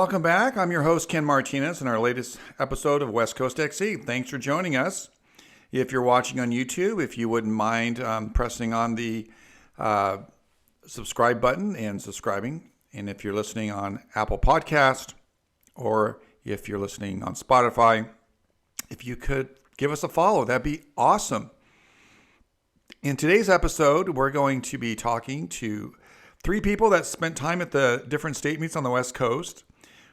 welcome back. I'm your host, Ken Martinez, in our latest episode of West Coast XE. Thanks for joining us. If you're watching on YouTube, if you wouldn't mind pressing on the subscribe button and subscribing. And if you're listening on Apple Podcast or if you're listening on Spotify, if you could give us a follow, that'd be awesome. In today's episode, we're going to be talking to three people that spent time at the different state meets on the West Coast.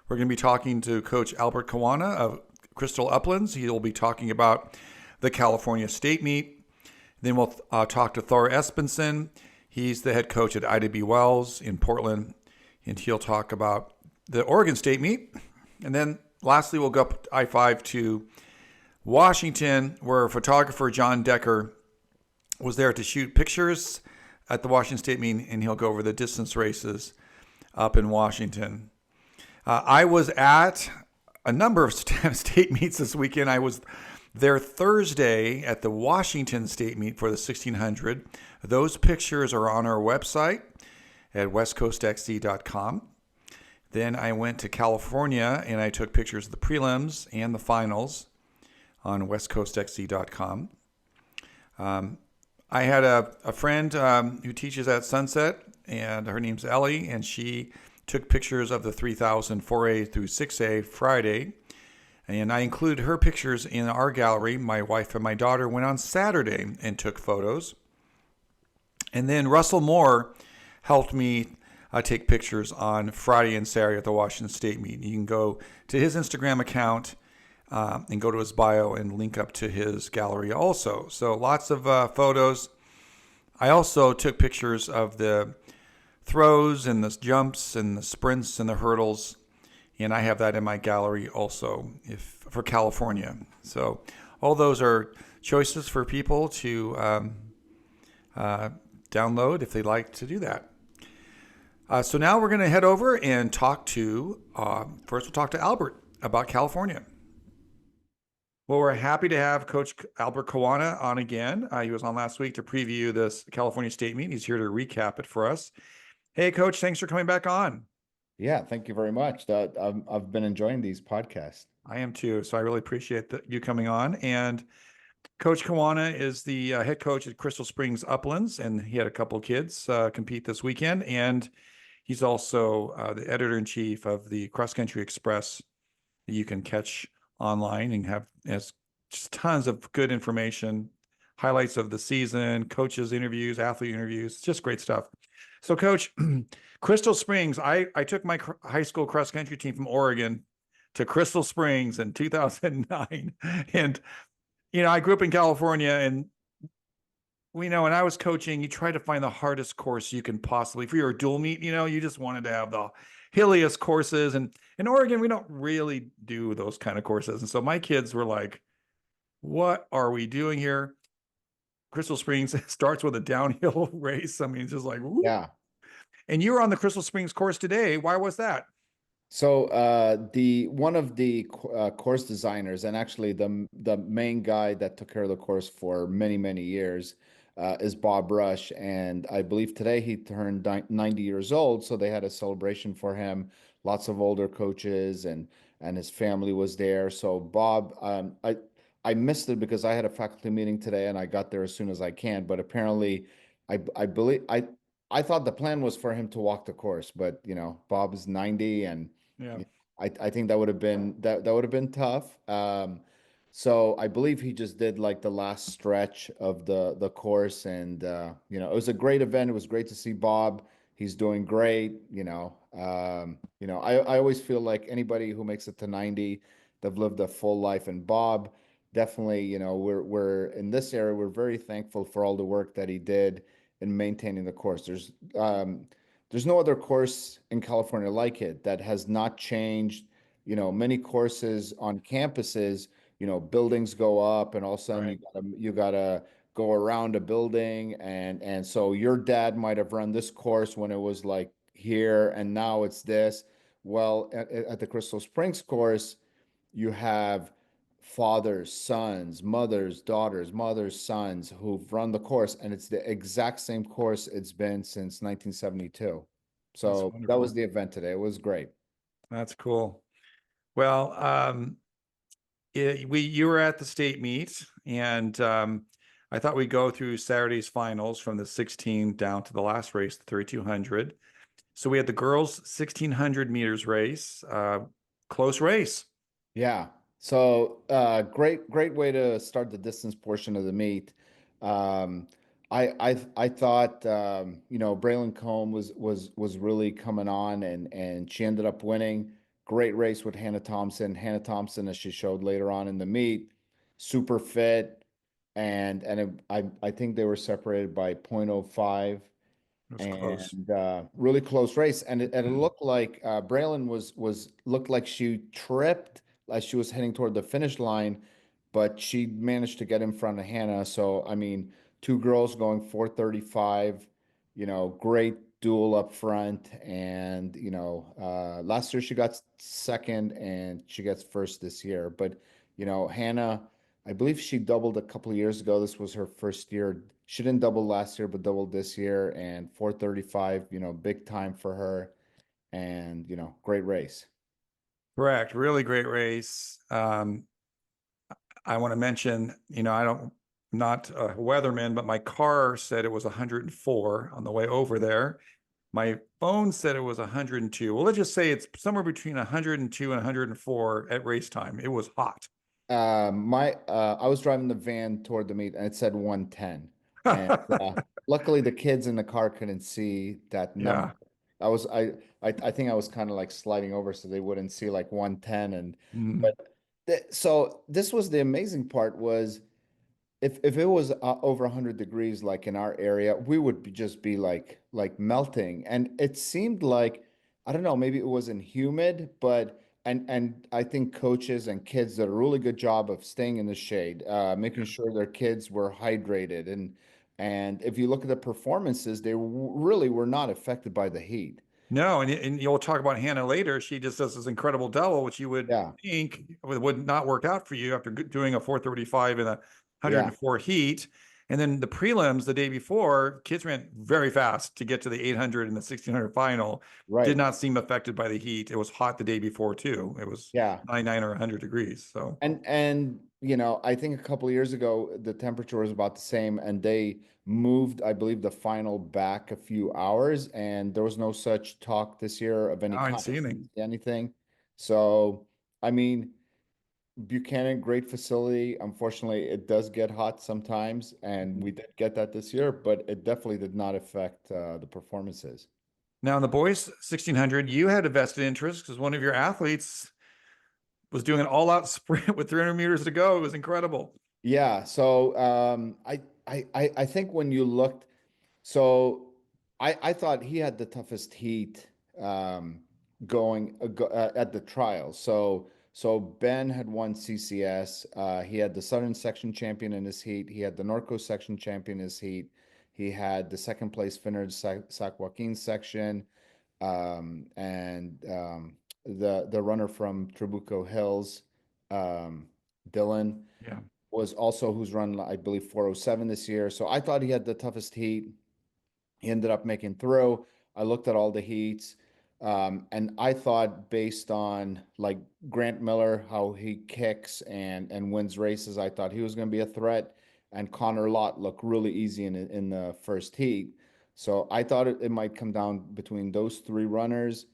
We're going to be talking to Coach Albert Caruana of Crystal Uplands. He'll be talking about the California State Meet. Then we'll talk to Thor Esbensen. He's the head coach at Ida B. Wells in Portland, and he'll talk about the Oregon State Meet. And then lastly, we'll go up I-5 to Washington, where photographer John Decker was there to shoot pictures at the Washington State Meet, and he'll go over the distance races up in Washington. I was at a number of state meets this weekend. I was there Thursday at the Washington State Meet for the 1600. Those pictures are on our website at westcoastxc.com. Then I went to California and I took pictures of the prelims and the finals on westcoastxc.com. I had a friend who teaches at Sunset, and her name's Ellie, and she took pictures of the 3000 4A through 6A Friday. And I included her pictures in our gallery. My wife and my daughter went on Saturday and took photos. And then Russell Moore helped me take pictures on Friday and Saturday at the Washington State Meet. You can go to his Instagram account and go to his bio and link up to his gallery also. So lots of photos. I also took pictures of the throws and the jumps and the sprints and the hurdles. And I have that in my gallery also for California. So all those are choices for people to download if they'd like to do that. So now we're going to head over and talk to, first we'll talk to Albert about California. Well, we're happy to have Coach Albert Caruana on again. He was on last week to preview this California State Meet. He's here to recap it for us. Hey, Coach, thanks for coming back on. Yeah, thank you very much. I've been enjoying these podcasts. I am too, so I really appreciate you coming on. And Coach Caruana is the head coach at Crystal Springs Uplands, and he had a couple of kids compete this weekend. And he's also the editor-in-chief of the Cross Country Express that you can catch online and has just tons of good information, highlights of the season, coaches interviews, athlete interviews, just great stuff. So Coach, Crystal Springs, I took my high school cross country team from Oregon to Crystal Springs in 2009. And, I grew up in California, and when I was coaching, you try to find the hardest course you can possibly, for your dual meet, you just wanted to have the hilliest courses. And in Oregon, we don't really do those kind of courses. And so my kids were like, what are we doing here? Crystal Springs starts with a downhill race. I mean, it's just like, whoop. Yeah. And you were on the Crystal Springs course today. Why was that? So one of the course designers, and actually the main guy that took care of the course for many, many years, is Bob Rush. And I believe today he turned 90 years old. So they had a celebration for him. Lots of older coaches and his family was there. So Bob, I missed it because I had a faculty meeting today and I got there as soon as I can. But apparently, I thought the plan was for him to walk the course, but Bob is 90, and Yeah. I think that would have been that would have been tough. So I believe he just did like the last stretch of the course, and it was a great event. It was great to see Bob. He's doing great. I always feel like anybody who makes it to 90, they've lived a full life, and Bob definitely, we're in this area, we're very thankful for all the work that he did in maintaining the course. There's no other course in California like it that has not changed. Many courses on campuses, buildings go up, and all of a sudden Right. you gotta go around a building, and so your dad might have run this course when it was like here, and now it's this. Well, at the Crystal Springs course, you have fathers, sons, mothers, daughters, mothers, sons who've run the course, and it's the exact same course it's been since 1972. So that was the event today. It was great. That's cool. Well, you were at the state meet, and I thought we'd go through Saturday's finals from the 16 down to the last race, the 3200. So we had the girls 1600 meters race, close race. Yeah. So great way to start the distance portion of the meet. Um, I thought Braylon Combe was really coming on, and she ended up winning. Great race with Hannah Thompson. Hannah Thompson, as she showed later on in the meet, super fit, I think they were separated by point oh 0.05, It was close. and really close race. And it Mm. looked like Braylon was looked like she tripped as she was heading toward the finish line, but she managed to get in front of Hannah. So I mean, two girls going 4:35, great duel up front. And last year she got second, and she gets first this year. But Hannah, I believe she doubled a couple of years ago. This was her first year. She didn't double last year, but doubled this year. And 4:35, big time for her. And, great race. Correct. Really great race. I want to mention, I don't, not a weatherman, but my car said it was 104 on the way over there. My phone said it was 102. Well, let's just say it's somewhere between 102 and 104 at race time. It was hot. I was driving the van toward the meet, and it said 110. And luckily the kids in the car couldn't see that number. Yeah. I was I think I was kind of like sliding over so they wouldn't see like 110. And Mm. but so this was the amazing part was, if it was over 100 degrees like in our area, we would just be like melting. And it seemed like, I don't know, maybe it wasn't humid, but and I think coaches and kids did a really good job of staying in the shade, making sure their kids were hydrated. And if you look at the performances, they really were not affected by the heat. No, and you'll talk about Hannah later. She just does this incredible double, which you would Yeah, think would not work out for you after doing a 435 in a yeah, 104 heat. And then the prelims the day before, kids ran very fast to get to the 800 and the 1600 final. Did right. not seem affected by the heat. It was hot the day before too. It was Yeah. 99 or 100 degrees. So And I think a couple of years ago the temperature was about the same, and they moved, I believe, the final back a few hours, and there was no such talk this year of any I didn't kind see anything. of anything. So, I mean, Buchanan, great facility. Unfortunately, it does get hot sometimes, and we did get that this year, but it definitely did not affect the performances. Now in the boys 1600, you had a vested interest because one of your athletes was doing an all-out sprint with 300 meters to go. It was incredible. Yeah, so I think when you looked, so I thought he had the toughest heat um, at the trials. So Ben had won CCS. He had the Southern Section champion in his heat. He had the Norco Section champion in his heat. He had the second place finished Sac Joaquin section, and the runner from Trabuco Hills, Dylan, Yeah. was also who's run, I believe, 407 this year. So I thought he had the toughest heat. He ended up making through. I looked at all the heats, and I thought, based on like Grant Miller, how he kicks and wins races, I thought he was going to be a threat. And Connor Lott looked really easy in the first heat. So I thought it might come down between those three runners.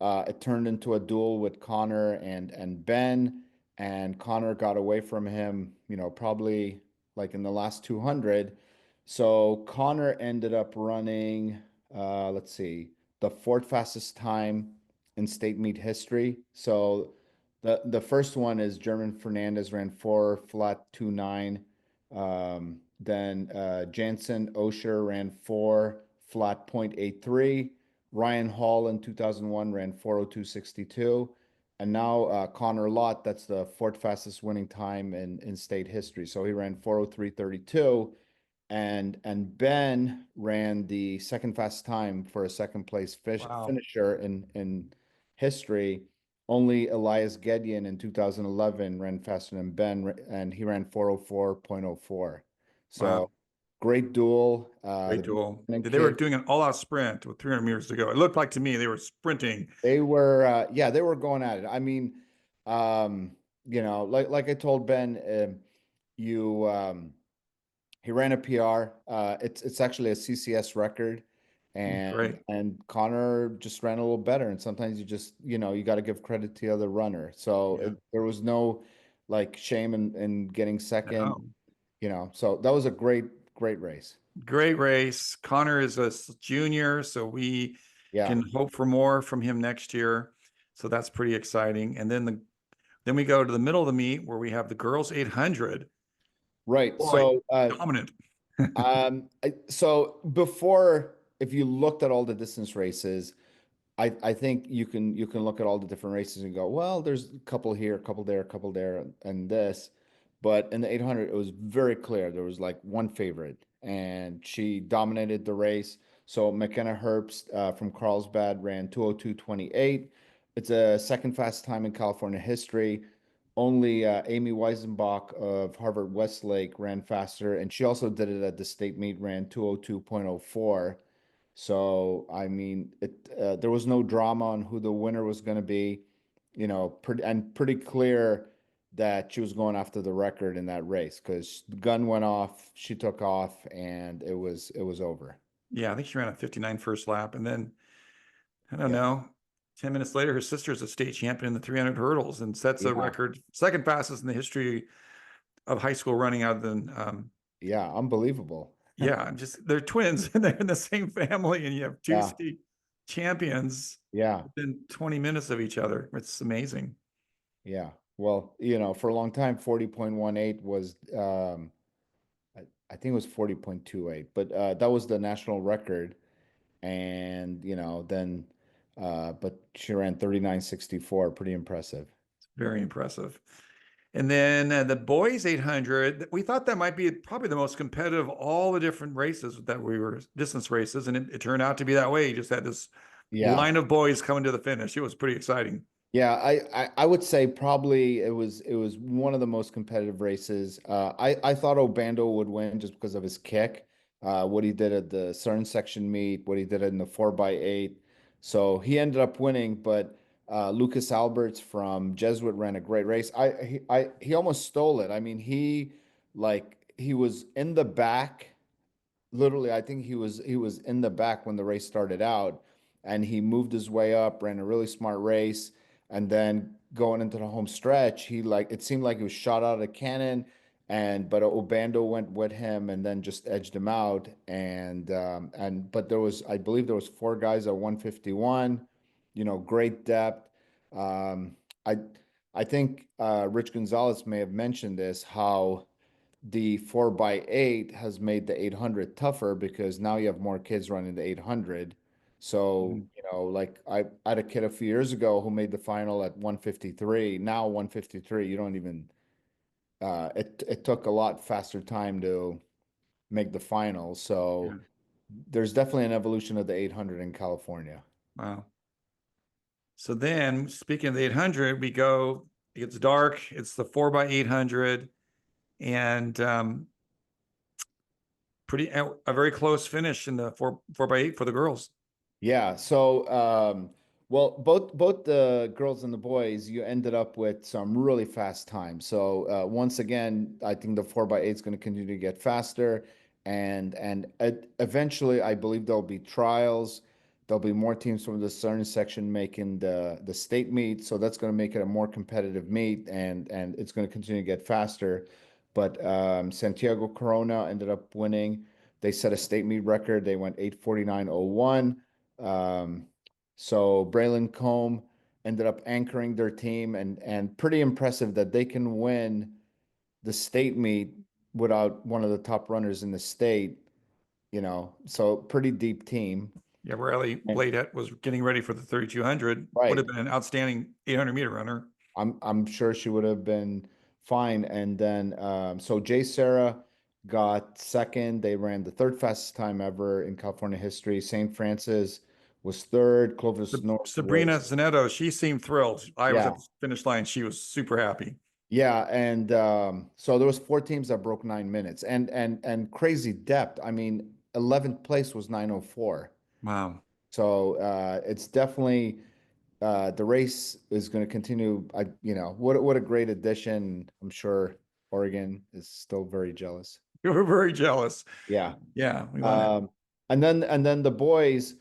It turned into a duel with Connor and Ben, and Connor got away from him, probably like in the last 200. So Connor ended up running, let's see, the fourth fastest time in state meet history. So the first one is German Fernandez ran 4:29. Then Jansen Osher ran 4:83. Ryan Hall in 2001 ran 4:02.62. And now Connor Lott, that's the fourth fastest winning time in state history. So he ran 4:03.32. And Ben ran the second fastest time for a second place Wow. finisher in history. Only Elias Gedyon in 2011 ran faster than Ben, and he ran 4:04.04. So Wow. great duel. Great The duel. Buchanan They were kid, doing an all-out sprint with 300 meters to go. It looked like to me they were sprinting. they were, yeah, they were going at it. I mean, um, like I told Ben, you he ran a PR. It's actually a CCS record, and Great. Connor just ran a little better. And sometimes you just you got to give credit to the other runner. So Yeah. there was no like shame in getting second. No. So that was a great race. Great race. Connor is a junior, so we Yeah, can hope for more from him next year. So that's pretty exciting. And then we go to the middle of the meet where we have the girls 800. right. Boy, So dominant. so before, if you looked at all the distance races, I think you can look at all the different races and go, well, there's a couple here, a couple there, a couple there, and this. But in the 800, it was very clear. There was like one favorite, and she dominated the race. So McKenna Herbst from Carlsbad ran 2:02:28. It's a second fast time in California history. Only Amy Weisenbach of Harvard Westlake ran faster, and she also did it at the state meet, ran 2:02.04. So, I mean, there was no drama on who the winner was going to be, pretty clear that she was going after the record in that race because the gun went off, she took off, and it was over. Yeah, I think she ran a 59 first lap. And then, I don't Yeah. know, 10 minutes later, her sister's a state champion in the 300 hurdles and sets a Yeah. record, second fastest in the history of high school running out than Yeah. Unbelievable. yeah, just they're twins and they're in the same family, and you have two Yeah. state champions Yeah. within 20 minutes of each other. It's amazing. Yeah. Well, for a long time, 40.18 was, I think it was 40.28, but that was the national record. And then but she ran 39:64, pretty impressive. Very impressive. And then the boys 800, we thought that might be probably the most competitive of all the different races that we were distance races, and it turned out to be that way. You just had this Yeah. line of boys coming to the finish. It was pretty exciting. Yeah, I would say probably it was one of the most competitive races. I thought Obando would win just because of his kick, what he did at the CERN section meet, what he did in the 4x8. So he ended up winning, but Lucas Alberts from Jesuit ran a great race. He almost stole it. I mean, he was in the back. Literally, I think he was in the back when the race started out, and he moved his way up, ran a really smart race, and then going into the home stretch, it seemed like he was shot out of a cannon, but Obando went with him and then just edged him out, but I believe there was four guys at 151, great depth. Um, I I think Rich Gonzalez may have mentioned this, how the 4x8 has made the 800 tougher because now you have more kids running the 800. So, Mhm. like I had a kid a few years ago who made the final at 153. Now 153, you don't even it took a lot faster time to make the final. Yeah. So there's definitely an evolution of the 800 in California. Wow. So then, speaking of the 800, we go, it gets dark. It's the 4 by 800 and pretty a very close finish in the 4 by 8 for the girls. Yeah. So, well, both the girls and the boys, you ended up with some really fast times. So, once again, I think the 4x8 is going to continue to get faster, and eventually, I believe there'll be trials. There'll be more teams from the Southern section making the state meet, so that's going to make it a more competitive meet, and it's going to continue to get faster. But Santiago Corona ended up winning. They set a state meet record. They went 8:49:01. Um, so Braylon Combe ended up anchoring their team, and pretty impressive that they can win the state meet without one of the top runners in the state, So pretty deep team. Yeah, Riley And Bladette was getting ready for the 3200. Would have right. been an outstanding 800-meter runner. I'm sure she would have been fine. And then so Jay Sarah got second. They ran the third fastest time ever in California history. St. Francis was third. Clovis North Sabrina was Zanetto, she seemed thrilled. I was at yeah. the finish line. She was super happy. Yeah, and so there was four teams that broke 9 minutes, and crazy depth. I mean, 11th place was 9:04. Wow. So it's definitely the race is going to continue. What a great addition. I'm sure Oregon is still very jealous. We were very jealous. Yeah. Yeah, we want it. Um, and then the boys,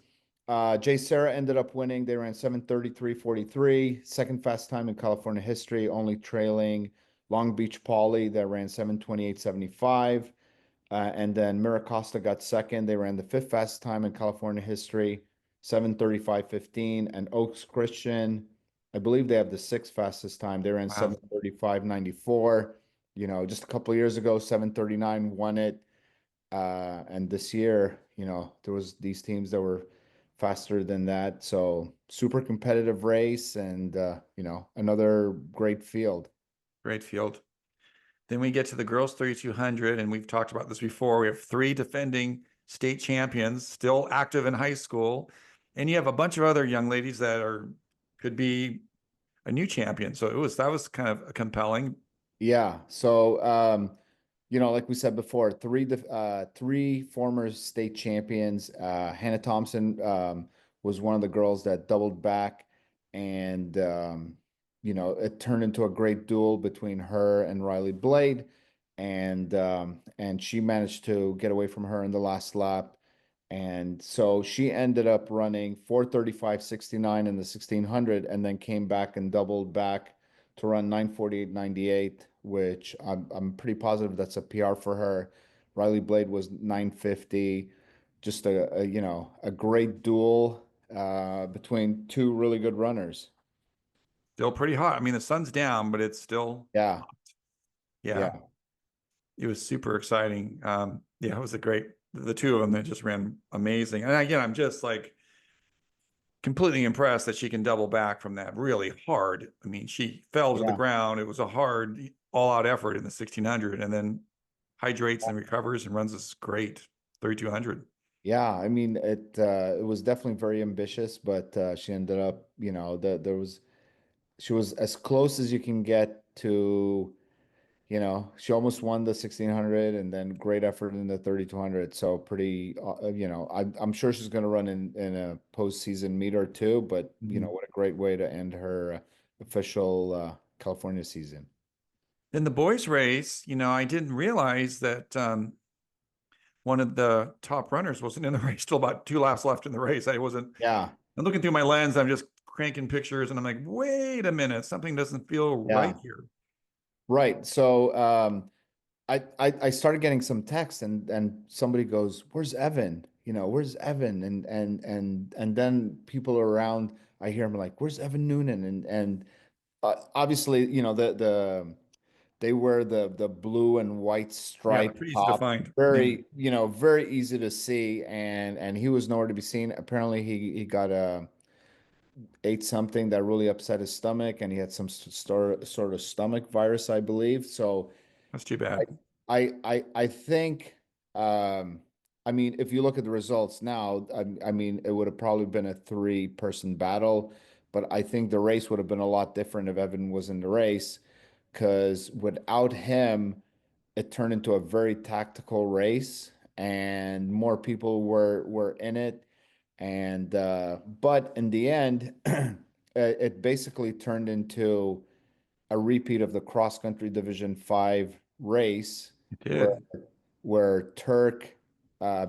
Jay Sarah ended up winning. They ran 7:33:43, second fast time in California history, only trailing Long Beach Poly that ran 7:28:75. And then Miracosta got second. They ran the fifth fastest time in California history, 7:35:15. And Oaks Christian, I believe they have the sixth fastest time. They ran Wow. 7:35:94. Just a couple of years ago, 7:39 won it. And this year, there was these teams that were faster than that. So super competitive race and, another great field. Great field. Then we get to the girls 3200, and we've talked about this before. We have three defending state champions still active in high school, and you have a bunch of other young ladies that could be a new champion. So that was kind of compelling. Yeah. So, like we said before, three former state champions. Hannah Thompson was one of the girls that doubled back, and it turned into a great duel between her and Riley Blade, and she managed to get away from her in the last lap, and so she ended up running 4:35:69 in the 1600, and then came back and doubled back to run 9:48:98, which I'm pretty positive that's a PR for her. Riley Blade was 9:50. Just a great duel between two really good runners. Still pretty hot. I mean, the sun's down, but it's still, Yeah, yeah, yeah, it was super exciting. Yeah, it was the two of them that just ran amazing. And again, I'm just like completely impressed that she can double back from that really hard. I mean, she fell to the yeah. ground. It was a hard, all out effort in the 1600, and then hydrates and recovers and runs this great 3200. Yeah, I mean it was definitely very ambitious, but she ended up, she was as close as you can get to. She almost won the 1600 and then great effort in the 3200. So pretty, I'm sure she's going to run in a postseason meet or two, but Mhm. what a great way to end her official California season. Then the boys race, I didn't realize that one of the top runners wasn't in the race till about 2 laps left in the race. Yeah, I'm looking through my lens, I'm just cranking pictures and I'm like, wait a minute, something doesn't feel yeah, right here. right. So I started getting some text and somebody goes, "Where's Evan? Where's Evan?" And then people around, I hear him like, "Where's Evan Noonan?" And obviously, they wear the blue and white Yeah, striped pretty easy to top. find. Yeah, Very easy to see, and he was nowhere to be seen. Apparently, he got ate something that really upset his stomach, and he had some sort of stomach virus, I believe. So that's too bad. I think, um, I mean, if you look at the results now, I mean, it would have probably been a three-person battle, but I think the race would have been a lot different if Evan was in the race, because without him, it turned into a very tactical race, and more people were in it, and but in the end, it basically turned into a repeat of the cross country Division 5 race It where did. Turk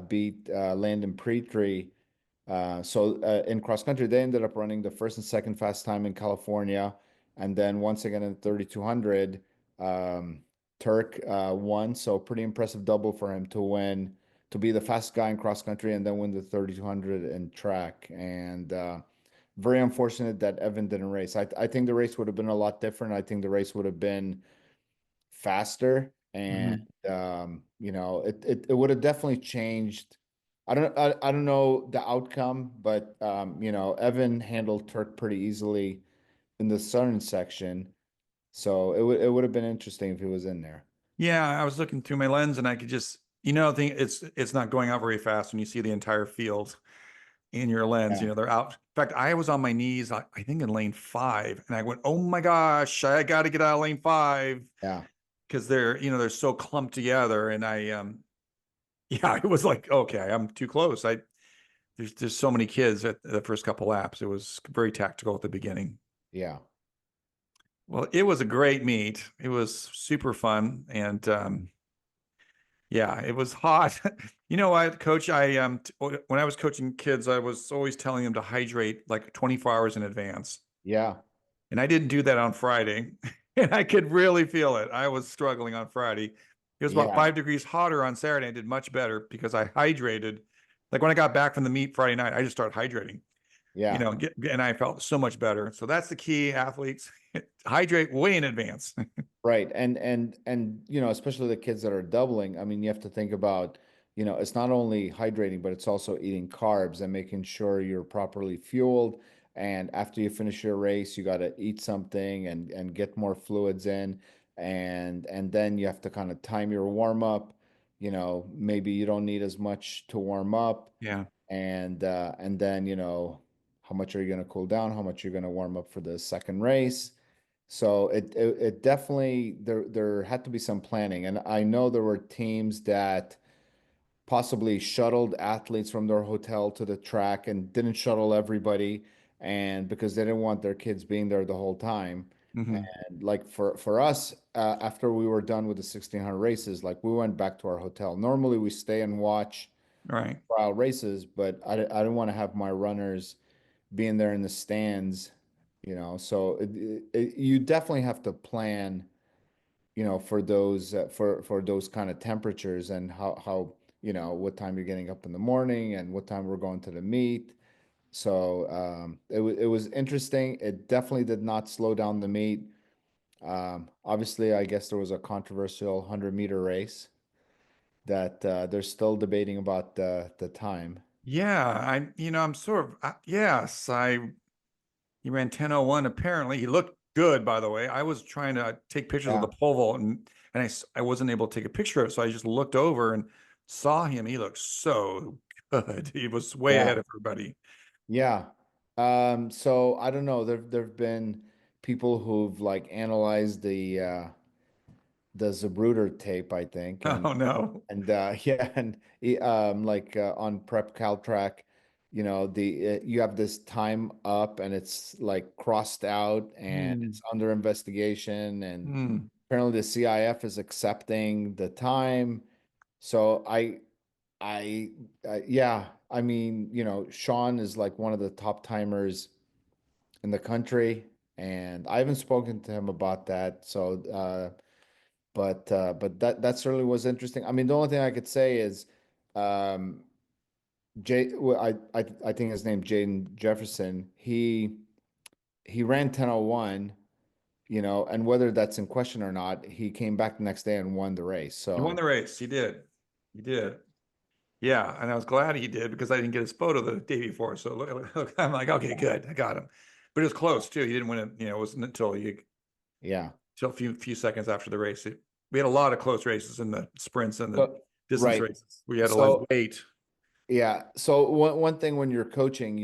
beat Landon Petrie. So in cross country, they ended up running the first and second fast time in California, and then once again in 3200, um, Turk won. So pretty impressive double for him to win, to be the fastest guy in cross country, and then win the 3200 in track. And very unfortunate that Evan didn't race. I think the race would have been a lot different. I think the race would have been faster, and Mhm. it would have definitely changed. I don't know the outcome, but Evan handled Turk pretty easily in the southern section, so it would have been interesting if he was in there. Yeah, I was looking through my lens and I could just, think it's not going out very fast when you see the entire field. in your lens. Yeah. They're out. In fact, I was on my knees, I think in lane 5, and I went, "Oh my gosh, I got to get out of lane 5," Yeah. because they're so clumped together. And yeah, it was like, okay, I'm too close. There's so many kids at the first couple laps. It was very tactical at the beginning. Yeah. Well, it was a great meet. It was super fun, and yeah, it was hot. You know what, Coach? When I was coaching kids, I was always telling them to hydrate like 24 hours in advance, Yeah. and I didn't do that on Friday, and I could really feel it. I was struggling on Friday. It was about Yeah. 5 degrees hotter on Saturday. I did much better because I hydrated. Like when I got back from the meet Friday night, I just started hydrating. Yeah. And I felt so much better. So that's the key, athletes. Hydrate way in advance. Right. And especially the kids that are doubling, I mean, you have to think about, it's not only hydrating, but it's also eating carbs and making sure you're properly fueled. And after you finish your race, you got to eat something and get more fluids in. And then you have to kind of time your warm up. Maybe you don't need as much to warm up. Yeah. And then, how much are you going to cool down? How much you're going to warm up for the second race? So it definitely there had to be some planning, and I know there were teams that possibly shuttled athletes from their hotel to the track and didn't shuttle everybody, and because they didn't want their kids being there the whole time. Hmm. And like for us, after we were done with the 1600 races, like we went back to our hotel. Normally we stay and watch Right. trial races, but I didn't want to have my runners being there in the stands, so you definitely have to plan, for those kind of temperatures and how what time you're getting up in the morning and what time we're going to the meet. So it was interesting. It definitely did not slow down the meet. Obviously, I guess there was a controversial 100-meter race that they're still debating about the time. Yeah. I'm sort of, yes, he ran 10:01. Apparently, he looked good, by the way. I was trying to take pictures of Yeah, the pole vault, and I wasn't able to take a picture of it. So I just looked over and saw him. He looked so good. He was way yeah. ahead of everybody. Yeah. So I don't know. There've been people who've like analyzed the Zapruder tape, I think, and Oh, no. yeah, and like on Prep Caltrack, the you have this time up and it's like crossed out and Hmm. it's under investigation, and Hmm. apparently the CIF is accepting the time. So I, yeah, I mean, Sean is like one of the top timers in the country, and I haven't spoken to him about that. So, but that certainly was interesting. I mean, the only thing I could say is, um, well, I think his name Jaden Jefferson. He ran 10:01, and whether that's in question or not, he came back the next day and won the race. He won So, the race. He did. He did. Yeah, and I was glad he did because I didn't get his photo the day before. So I'm like, okay, good, I got him. But it was close too. He didn't win it. It wasn't yeah. until a few seconds after the race. We had a lot of close races in the sprints and the So, distance right. races. We had to like So wait. yeah. So one thing when you're coaching,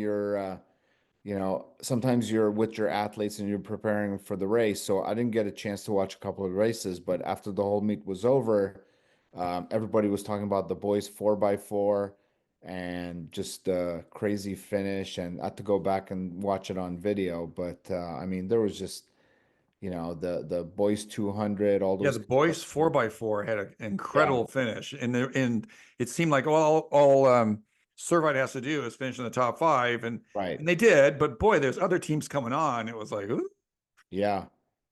sometimes you're with your athletes and you're preparing for the race. So I didn't get a chance to watch a couple of races, but after the whole meet was over, everybody was talking about the boys 4x4 and just the crazy finish. And I had to go back and watch it on video. But I mean, there was just, the boys 200, all Yeah, those. the boys 4x4 had an Yeah, incredible finish, and it seemed like all Servite has to do is finish in the top 5, right. and they did. But boy, there's other teams coming on. It was like, ooh, Yeah.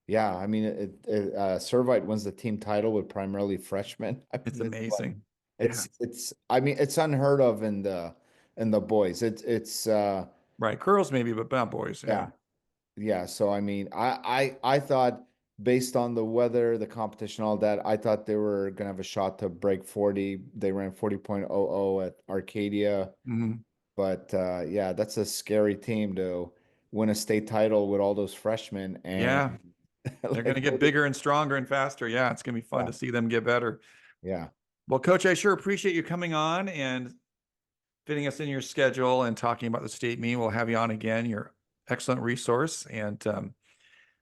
Yeah. I mean, Servite wins the team title with primarily freshmen. I it's mean, it's like, amazing. Yeah, I mean, it's unheard of in the boys. It's right. Girls maybe, but not boys. Yeah. yeah. Yeah. So, I mean, I thought based on the weather, the competition, all that, I thought they were going to have a shot to break 40. They ran 40.00 at Arcadia. Hmm. But yeah, that's a scary team to win a state title with all those freshmen and Yeah, they're going like to get bigger and stronger and faster. Yeah, it's going to be fun yeah, to see them get better. yeah. Well, Coach, I sure appreciate you coming on and fitting us in your schedule and talking about the state meet. We'll have you on again. You're an excellent resource. And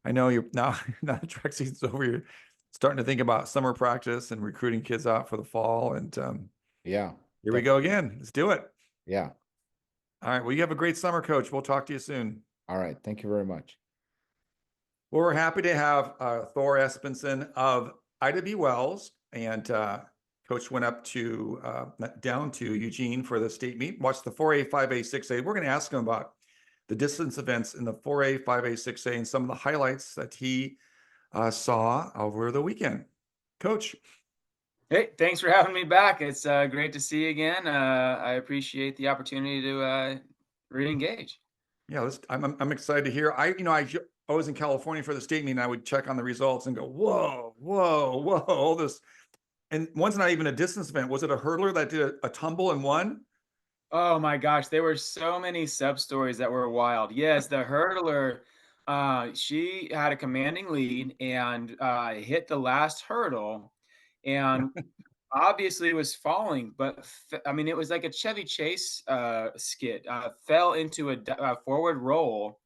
I know you're now the track season's over. You're starting to think about summer practice and recruiting kids out for the fall. And Yeah, here we go again. Let's do it. yeah. All right. Well, you have a great summer, Coach. We'll talk to you soon. All right. Thank you very much. Well, we're happy to have Thor Esbensen of Ida B. Wells, and Coach went up to down to Eugene for the state meet. Watched the 4A, 5A, 6A. We're going to ask him about the distance events in the 4A, 5A, 6A, and some of the highlights that he saw over the weekend. Coach. Hey, thanks for having me back. It's great to see you again. I appreciate the opportunity to re-engage. Yeah, I'm excited to hear. I was in California for the state meet, and I would check on the results and go, whoa, whoa, whoa, all this. And one's not even a distance event. Was it a hurdler that did a tumble and won? Oh my gosh, there were so many sub stories that were wild. Yes, the hurdler, she had a commanding lead and hit the last hurdle, and obviously was falling, but I mean, it was like a Chevy Chase skid. Fell into a forward roll,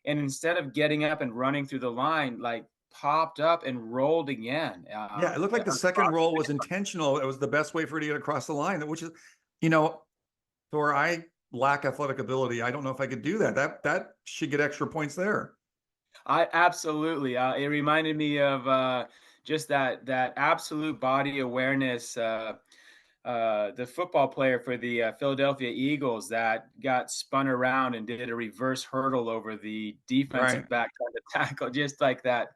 and instead of getting up and running through the line, like popped up and rolled again. Yeah, it looked like the second roll was intentional. It was the best way for her to get across the line, which is, you know, Thor, I lack athletic ability. I don't know if I could do that. That should get extra points there. I absolutely. It reminded me of just that absolute body awareness. The football player for the Philadelphia Eagles that got spun around and did a reverse hurdle over the defensive back trying to tackle, just like that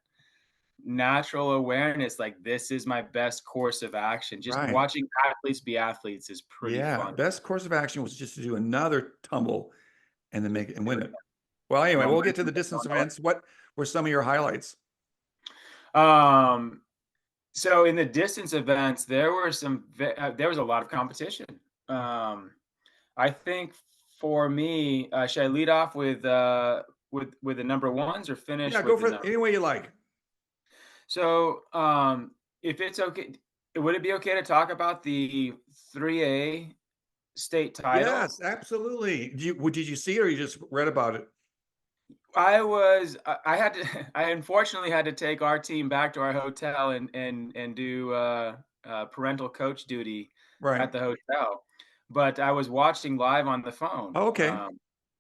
natural awareness. Like, this is my best course of action. Just watching athletes be athletes is pretty fun. Best course of action was just to do another tumble and then make it and win it. Well, anyway, we'll get to the distance events. What were some of your highlights? So in the distance events, there was a lot of competition. I think for me, should I lead off with the number ones or finish? Yeah, go for it any way you like. So if it's okay, would it be okay to talk about the 3A state title? Yes, absolutely. Did you see it or you just read about it? I unfortunately had to take our team back to our hotel and do parental coach duty at the hotel, but I was watching live on the phone. Oh, okay.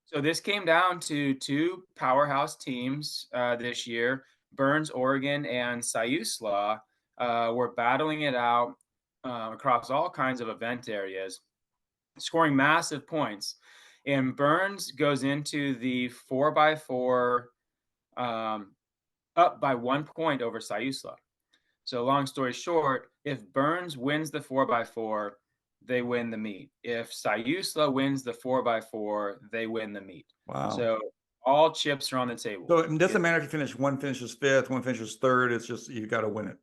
So this came down to two powerhouse teams this year. Burns, Oregon, and Siuslaw were battling it out across all kinds of event areas, scoring massive points. And Burns goes into the 4x4 up by 1 point over Siuslaw. So long story short, if Burns wins the 4x4, they win the meet. If Siuslaw wins the 4x4, they win the meet. Wow. So all chips are on the table. So it doesn't matter if one finishes fifth, one finishes third. It's just you got to win it.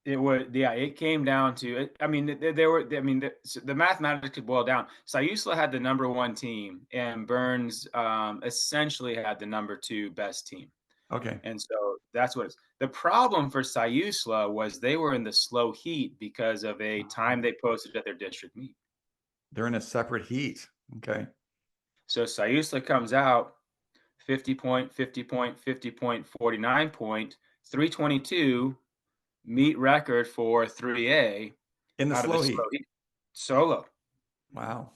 It would, yeah. It came down to it. I mean, the mathematics could boil down. Siuslaw had the number one team, and Burns essentially had the number two best team. Okay. And so that's what it's. The problem for Siuslaw was they were in the slow heat because of a time they posted at their district meet. They're in a separate heat. Okay. So Siuslaw comes out 50 point, 50 point, 50 point, 49 point, 322 meet record for 3A in the slow heat. Solo. Wow.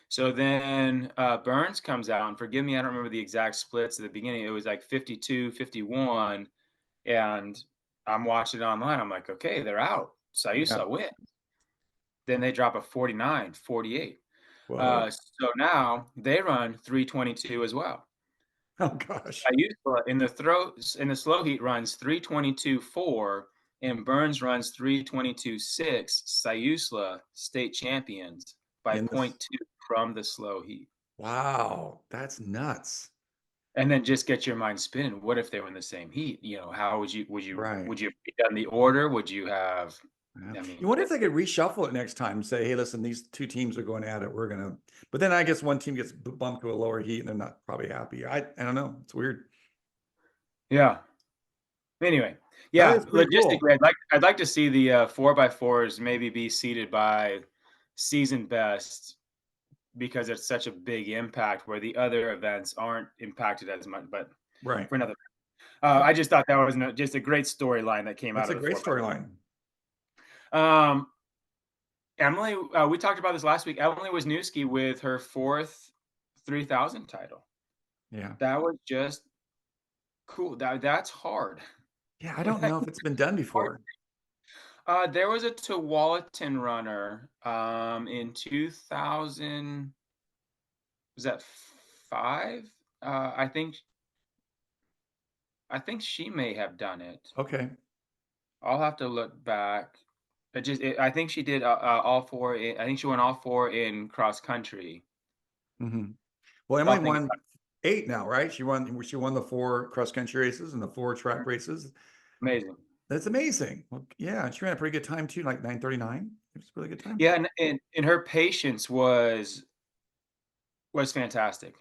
So then Burns comes out, and forgive me, I don't remember the exact splits at the beginning. It was like 52, 51, and I'm watching it online. I'm like, okay, they're out. Siuslaw wins. Then they drop a 49, 48. So now they run 322 as well. Oh gosh. Siuslaw in the slow heat runs 322.4, and Burns runs 322.6. Siuslaw state champions by 0.2 from the slow heat. Wow, that's nuts. And then just get your mind spinning. What if they were in the same heat? You know, how would you be done the order? Would you have? I mean, you wonder if they could reshuffle it next time and say, hey, listen, these two teams are going at it. We're gonna, but then I guess one team gets bumped to a lower heat and they're not probably happy. I don't know. It's weird. Yeah. Anyway, yeah. Logistically, cool. I'd like to see the 4x4s maybe be seeded by season best because it's such a big impact where the other events aren't impacted as much. But Right. for another, I just thought that was just a great storyline that came That's out a of the great 4x4. storyline. Emily, we talked about this last week. Emily Wisniewski with her fourth 3000 title. Yeah. That was just cool. That's hard. Yeah. I don't know if it's been done before. There was a Tualatin runner in 2000. Was that 5? I think she may have done it. Okay. I'll have to look back. I think she did all four. I think she won all four in cross country. Mm-hmm. Well, Emily Something won 8 now, right? She won the 4 cross country races and the 4 track races. amazing. That's amazing. Well, yeah, she ran a pretty good time too, like 9:39. It was a really good time. Yeah, and her patience was fantastic.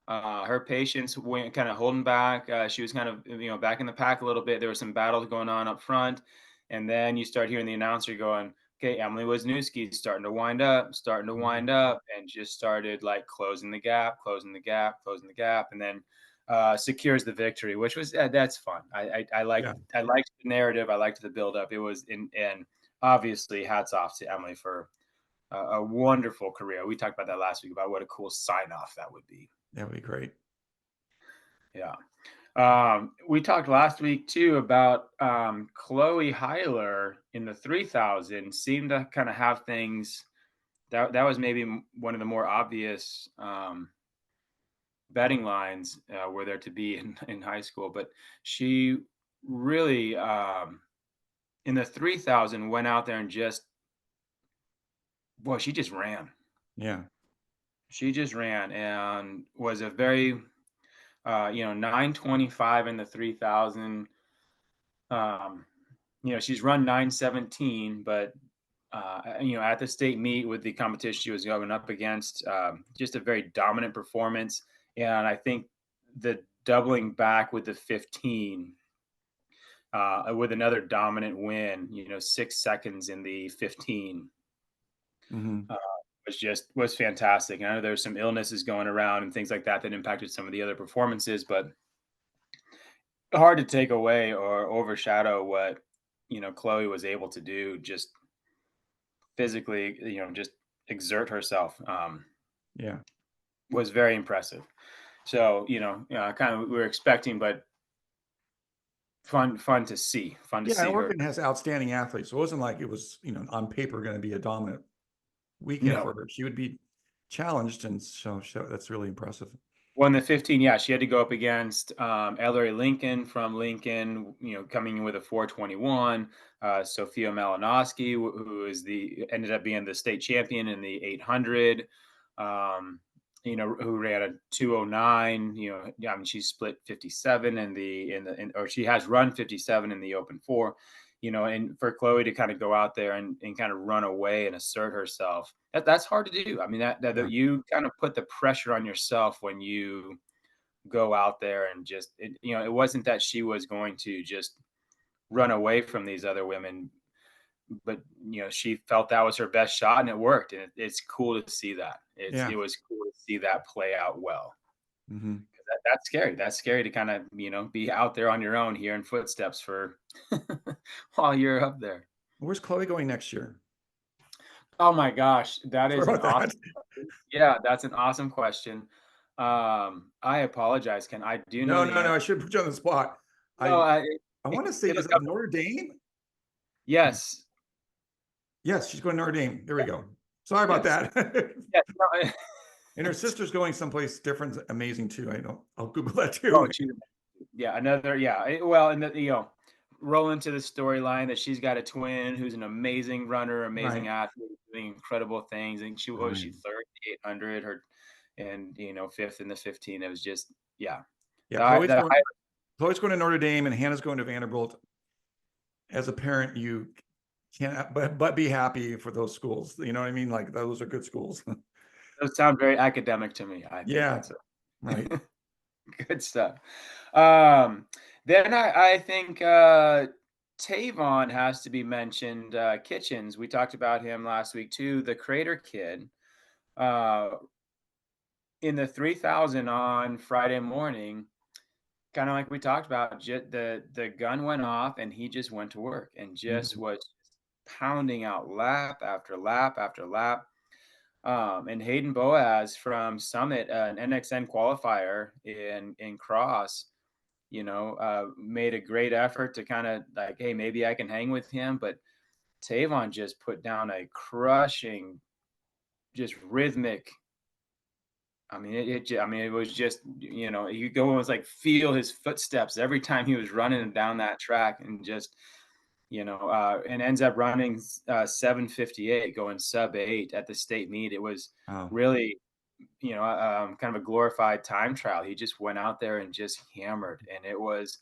Her patience went kind of holding back. She was kind of back in the pack a little bit. There was some battles going on up front, and then you start hearing the announcer going, "Okay, Emily Wisniewski's starting to wind up, and just started like closing the gap, closing the gap, closing the gap, and then secures the victory, which was that's fun. I liked Yeah. I liked the narrative. I liked the build up. It was and obviously hats off to Emily for a wonderful career. We talked about that last week about what a cool sign off that would be. That would be great. Yeah. We talked last week too about Chloe Heiler in the 3000 seemed to kind of have things that was maybe one of the more obvious betting lines were there to be in high school, but she really in the 3000 went out there and she just ran. Yeah. She just ran and was a very 925 in the 3000. She's run 917, but at the state meet with the competition she was going up against, just a very dominant performance. And I think the doubling back with the 15, with another dominant win, 6 seconds in the 15. Mm-hmm. Was fantastic. And I know there's some illnesses going around and things like that impacted some of the other performances, but hard to take away or overshadow what Chloe was able to do, just physically, just exert herself. Yeah. Was very impressive. So kind of we were expecting, but fun to see. Fun to Yeah. see her. Oregon has outstanding athletes. So it wasn't like it was, on paper going to be a dominant weekend No. for her. She would be challenged, and so that's really impressive. Won the 15. Yeah, she had to go up against Ellery Lincoln from Lincoln, coming in with a 421. Sophia Malinowski, who ended up being the state champion in the 800. Who ran a 209. She split 57 or she has run 57 in the open 4. And for Chloe to kind of go out there and kind of run away and assert herself, that's hard to do. I mean, Yeah. you kind of put the pressure on yourself when you go out there and just, it wasn't that she was going to just run away from these other women, but she felt that was her best shot and it worked. And it's cool to see that. Yeah. It was cool to see that play out well. Mm-hmm. That's scary. That's scary to kind of, be out there on your own, hearing footsteps for while you're up there. Where's Chloe going next year? Oh my gosh, that is Sorry an about awesome. Yeah, that's an awesome question. I apologize, Ken. I do know the No. answer. I should put you on the spot. No, I want to say, it'll is it come. Notre Dame? Yes. Yes, she's going to Notre Dame. There we go. Sorry about Yes. that. Yes. No, And her sister's going someplace different, amazing too. I'll Google that too. oh, another. Well, and roll into the storyline that she's got a twin who's an amazing runner, amazing Right. athlete, doing incredible things. And she Right. she third 800, and fifth in the 15. It was just Yeah. The Chloe's going to Notre Dame and Hannah's going to Vanderbilt. As a parent, you can't but be happy for those schools. You know what I mean? Like, those are good schools. those sound very academic to me. I think Yeah. that's Right. good stuff. Then I think Tavon has to be mentioned. Kitchens, we talked about him last week too. The Crater Kid in the 3000 on Friday morning, kind of like we talked about, the gun went off and he just went to work and just Mhm. was pounding out lap after lap after lap. And Hayden Boaz from Summit, an NXN qualifier in cross, made a great effort to kind of like, hey, maybe I can hang with him. But Tavon just put down a crushing, just rhythmic. I mean, I mean, it was just, you could almost like feel his footsteps every time he was running down that track, and just, and ends up running 7:58, going sub 8 at the state meet. It was Wow. really, kind of a glorified time trial. He just went out there and just hammered, and it was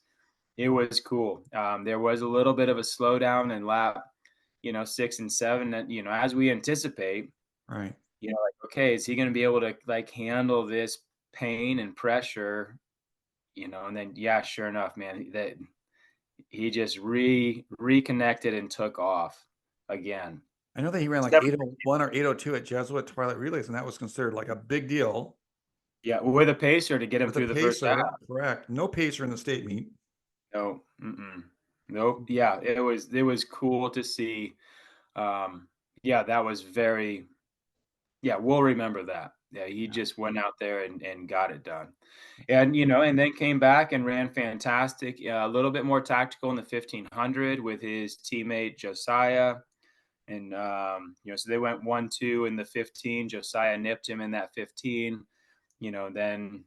cool. There was a little bit of a slowdown in lap, 6 and 7, that, as we anticipate, Right. like, okay, is he going to be able to like handle this pain and pressure, and then, yeah, sure enough, man, that he just reconnected and took off again. I know that he ran like 801 or 802 at Jesuit Twilight Relays, and that was considered like a big deal Yeah, with a pacer to get him with a through the first half. pacer. Correct. No pacer in the state meet. No, nope. Yeah, it was cool to see. Um, yeah, that was very. Yeah, we'll remember that. Yeah, he Yeah. just went out there and got it done. And, and then came back and ran fantastic, a little bit more tactical in the 1500 with his teammate Josiah. And, so they went 1-2 in the 15. Josiah nipped him in that 15. Then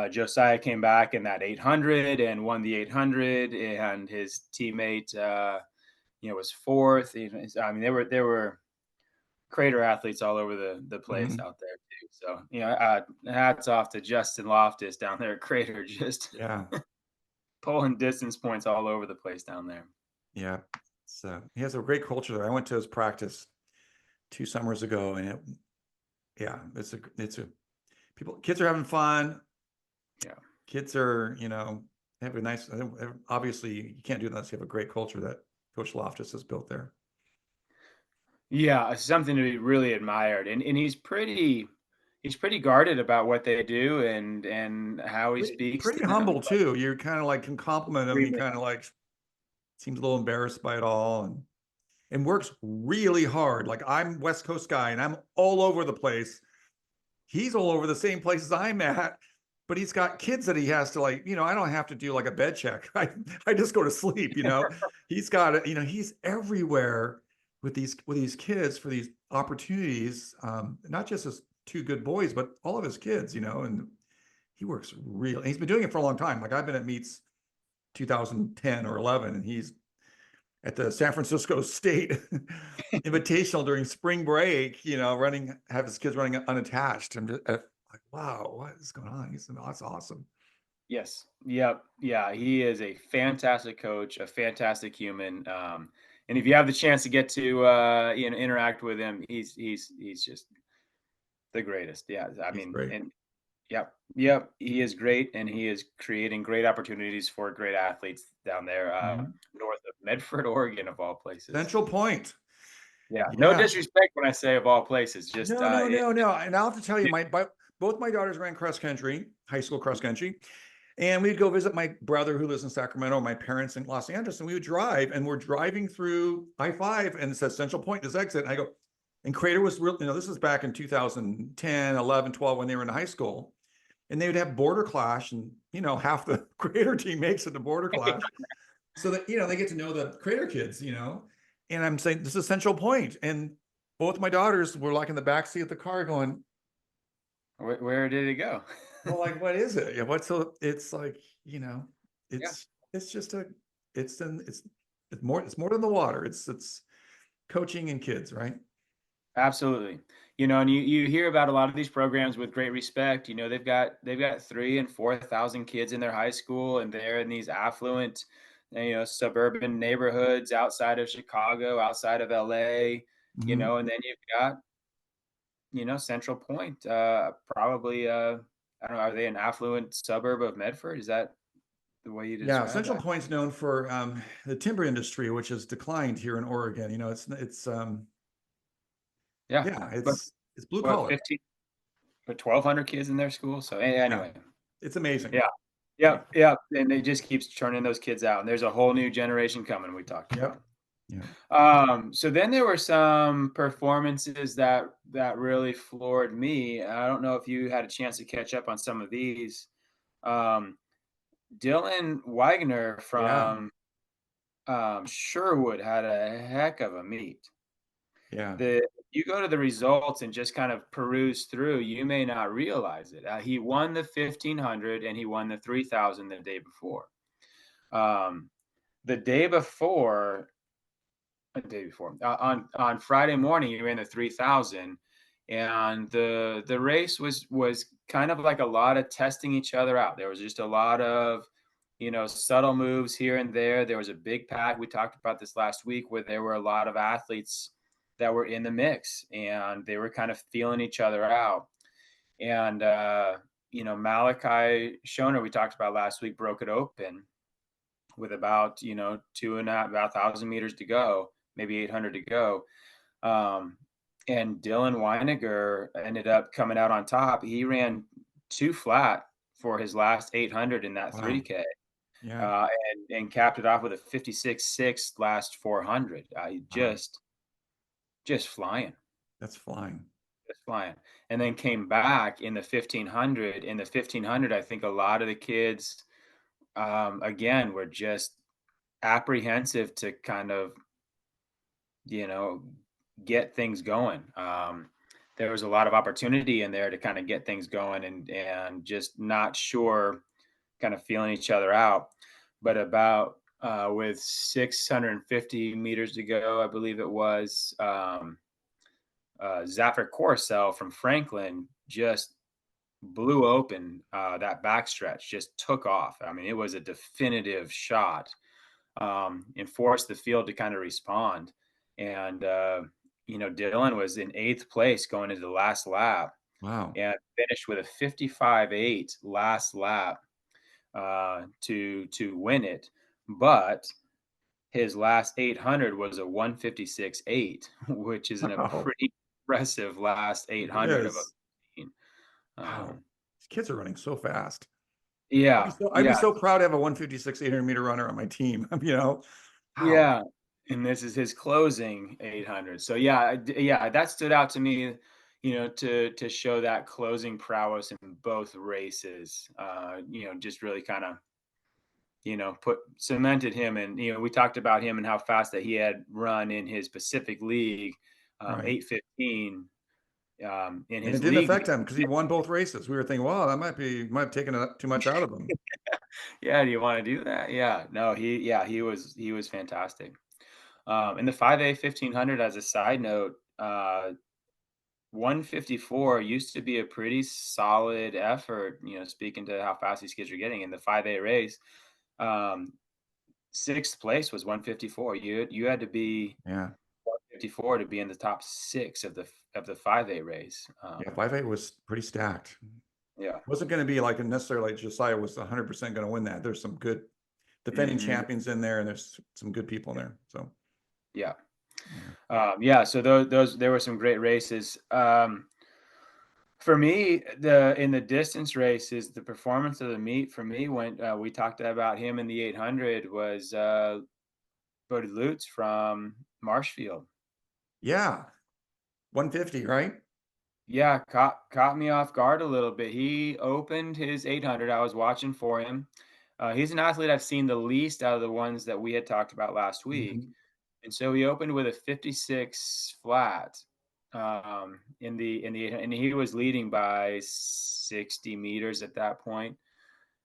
Josiah came back in that 800 and won the 800, and his teammate, was fourth. I mean, there were crater athletes all over the place Mhm. out there too. So, hats off to Justin Loftus down there at Crater, just Yeah. pulling distance points all over the place down there. Yeah. So he has a great culture there. I went to his practice 2 summers ago, and kids are having fun. Yeah. Kids are, have a nice, obviously you can't do that unless you have a great culture that Coach Loftus has built there. Yeah, it's something to be really admired. And he's pretty guarded about what they do and how he speaks Pretty to them. humble too. You kind of like can compliment him. He Extremely. kind of like seems a little embarrassed by it all, and works really hard. Like, I'm West Coast guy and I'm all over the place. He's all over the same places I'm at, but he's got kids that he has to, like, I don't have to do like a bed check. I just go to sleep, he's got it, he's everywhere with these kids for these opportunities. Not just as two good boys, but all of his kids, and he works real. He's been doing it for a long time. Like, I've been at meets 2010 or 11, and he's at the San Francisco State Invitational during spring break, have his kids running unattached. I'm just like, wow, what is going on? That's awesome. Yes. Yep. Yeah. He is a fantastic coach, a fantastic human. And if you have the chance to get to interact with him, he's just the greatest. Yeah. I He's mean, great. and yep, yep, he is great, and he is creating great opportunities for great athletes down there, Mhm. north of Medford, Oregon, of all places. Central Point. Yeah. No Yeah. disrespect when I say of all places, just No, no, no, no. And I'll have to tell you, both my daughters ran cross country, high school cross country. And we'd go visit my brother who lives in Sacramento, my parents in Los Angeles, and we would drive, and we're driving through I-5, and it says Central Point is exit. And I go, and Crater was real, this is back in 2010, 11, 12, when they were in high school. And they would have border clash, and half the Crater team makes it to border clash. So that, they get to know the Crater kids, and I'm saying this is Central Point. And both my daughters were like in the backseat of the car going, where did it go? well, like, what is it? Yeah, it's like, Yeah. it's just it's more than the water. It's coaching and kids, right? Absolutely. And you hear about a lot of these programs with great respect. They've got 3,000 and 4,000 kids in their high school, and they're in these affluent, suburban neighborhoods outside of Chicago, outside of LA, Mhm. and then you've got, Central Point, probably, I don't know, are they an affluent suburb of Medford? Is that the way you Yeah, describe Central that? Point's known for the timber industry, which has declined here in Oregon. Yeah. Yeah, But it's blue what, collar. 15? 1,200 kids in their school. So Yeah, anyway, it's amazing. yeah. Yeah. Yep, yep, and it just keeps churning those kids out, and there's a whole new generation coming we talked Yep. about. Yep. So then there were some performances that really floored me. I don't know if you had a chance to catch up on some of these. Um, Dylan Wagner Yeah. from Sherwood had a heck of a meet. Yeah. You go to the results and just kind of peruse through, you may not realize it. He won the 1500 and he won the 3000 the day before. Um, the day before, on Friday morning, he ran the 3000, and the race was kind of like a lot of testing each other out. There was just a lot of subtle moves here and there. There was a big pack. We talked about this last week where there were a lot of athletes that were in the mix and they were kind of feeling each other out. And Malachi Schoner, we talked about last week, broke it open with about about 1,000 meters to go, maybe 800 to go. Um, and Dylan Weiniger ended up coming out on top. He ran two flat for his last 800 in that Wow. 3K. Yeah. And capped it off with a 56.6 last 400. Wow. Just flying, That's flying. just flying. And then came back in the 1500. In the 1500, I think a lot of the kids, again, were just apprehensive to kind of, you know, get things going. There was a lot of opportunity in there to kind of get things going, and just not sure, kind of feeling each other out. But about with 650 meters to go, I believe it was, Zaffer Corcel from Franklin just blew open that backstretch, just took off. I mean, it was a definitive shot, and forced the field to kind of respond. And Dylan was in eighth place going into the last lap Wow. and finished with a 55.8 last lap to win it. But his last 800 was a 156.8, which is a Wow. pretty impressive last It 800 of a is. 15. Wow. Um, These kids are running so fast. yeah, I'd be yeah, so proud to have a 156 800-meter runner on my team. Wow. yeah. And this is his closing 800. So yeah, yeah, that stood out to me, to show that closing prowess in both races. Just really kind of, put cemented him. And we talked about him and how fast that he had run in his Pacific League, Right. 8:15, in And it his didn't league. affect him because he won both races. We were thinking, wow, that might have taken too much out of him. Yeah, do you want to do that? Yeah, no, he was fantastic. In the 5A 1500, as a side note, 154 used to be a pretty solid effort. Speaking to how fast these kids are getting in the 5A race, um, sixth place was 154. You had to be Yeah. 154 to be in the top six of the 5A race. Yeah. 5A was pretty stacked. Yeah. Wasn't going to be like necessarily like Josiah was 100% going to win that. There's some good defending Hmm. champions in there, and there's some good people in there. So, Yeah. yeah. Yeah. So those there were some great races. For me, in the distance races, the performance of the meet for me went. We talked about him in the 800 was Bodie Lutz from Marshfield. Yeah. 150, right? Yeah, caught me off guard a little bit. He opened his 800. I was watching for him. He's an athlete I've seen the least out of the ones that we had talked about last week. Mhm. And so he opened with a 56 flat, and he was leading by 60 meters at that point.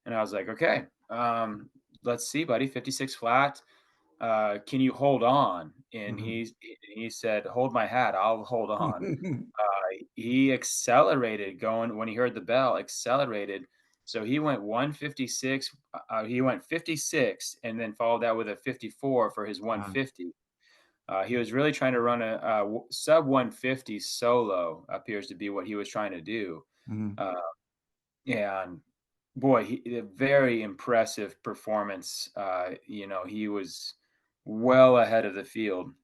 And I was like, okay, let's see, buddy, 56 flat. Can you hold on? And Mhm. he said, hold my hat, I'll hold on. He accelerated going when he heard the bell, accelerated. So he went 156. He went 56 and then followed that with a 54 for his Wow. 150. He was really trying to run a sub 150 solo, appears to be what he was trying to do. Mhm. Uh, and boy, a very impressive performance. He was well ahead of the field.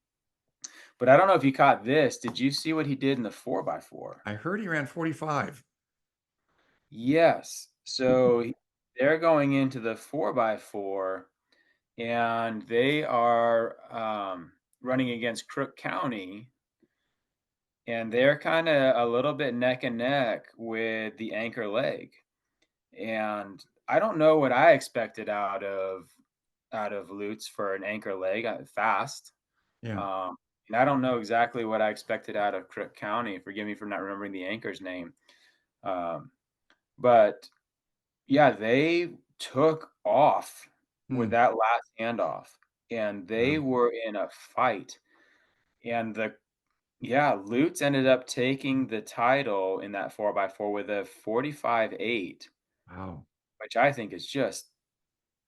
But I don't know if you caught this. Did you see what he did in the 4x4? I heard he ran 45. Yes. So they're going into the 4x4, and they are running against Crook County, and they're kind of a little bit neck and neck with the Anchor Leg. And I don't know what I expected out of Lutz for an Anchor Leg fast. Yeah. And I don't know exactly what I expected out of Crook County. Forgive me for not remembering the anchor's name. Um, but yeah, they took off with Hmm. that last handoff, and they Wow. were in a fight. And Lutz ended up taking the title in that 4x4 with a 45.8, Wow. which I think is just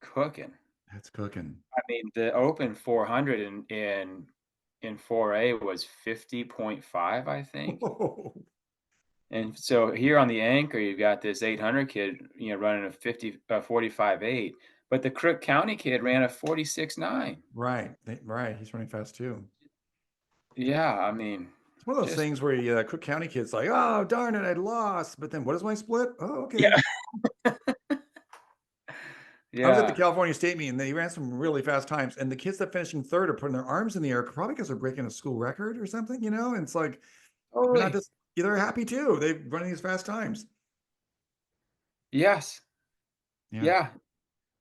cooking. That's cooking. I mean, the open 400 in 4A was 50.5, I think. Whoa. And so here on the anchor, you've got this 800 kid, running a 45.8, but the Crook County kid ran a 46.9. Right. Right. He's running fast too. Yeah, I mean, It's one of those just things where Cook County kid's like, oh, darn it, I lost. But then what is my split? Oh, okay. yeah, I was at the yeah, California State meet and they ran some really fast times. And the kids that finishing third are putting their arms in the air, probably because they're breaking a school record or something, And it's like, they're not totally. just, they're happy too. They're running these fast times. Yes, Yeah, yeah,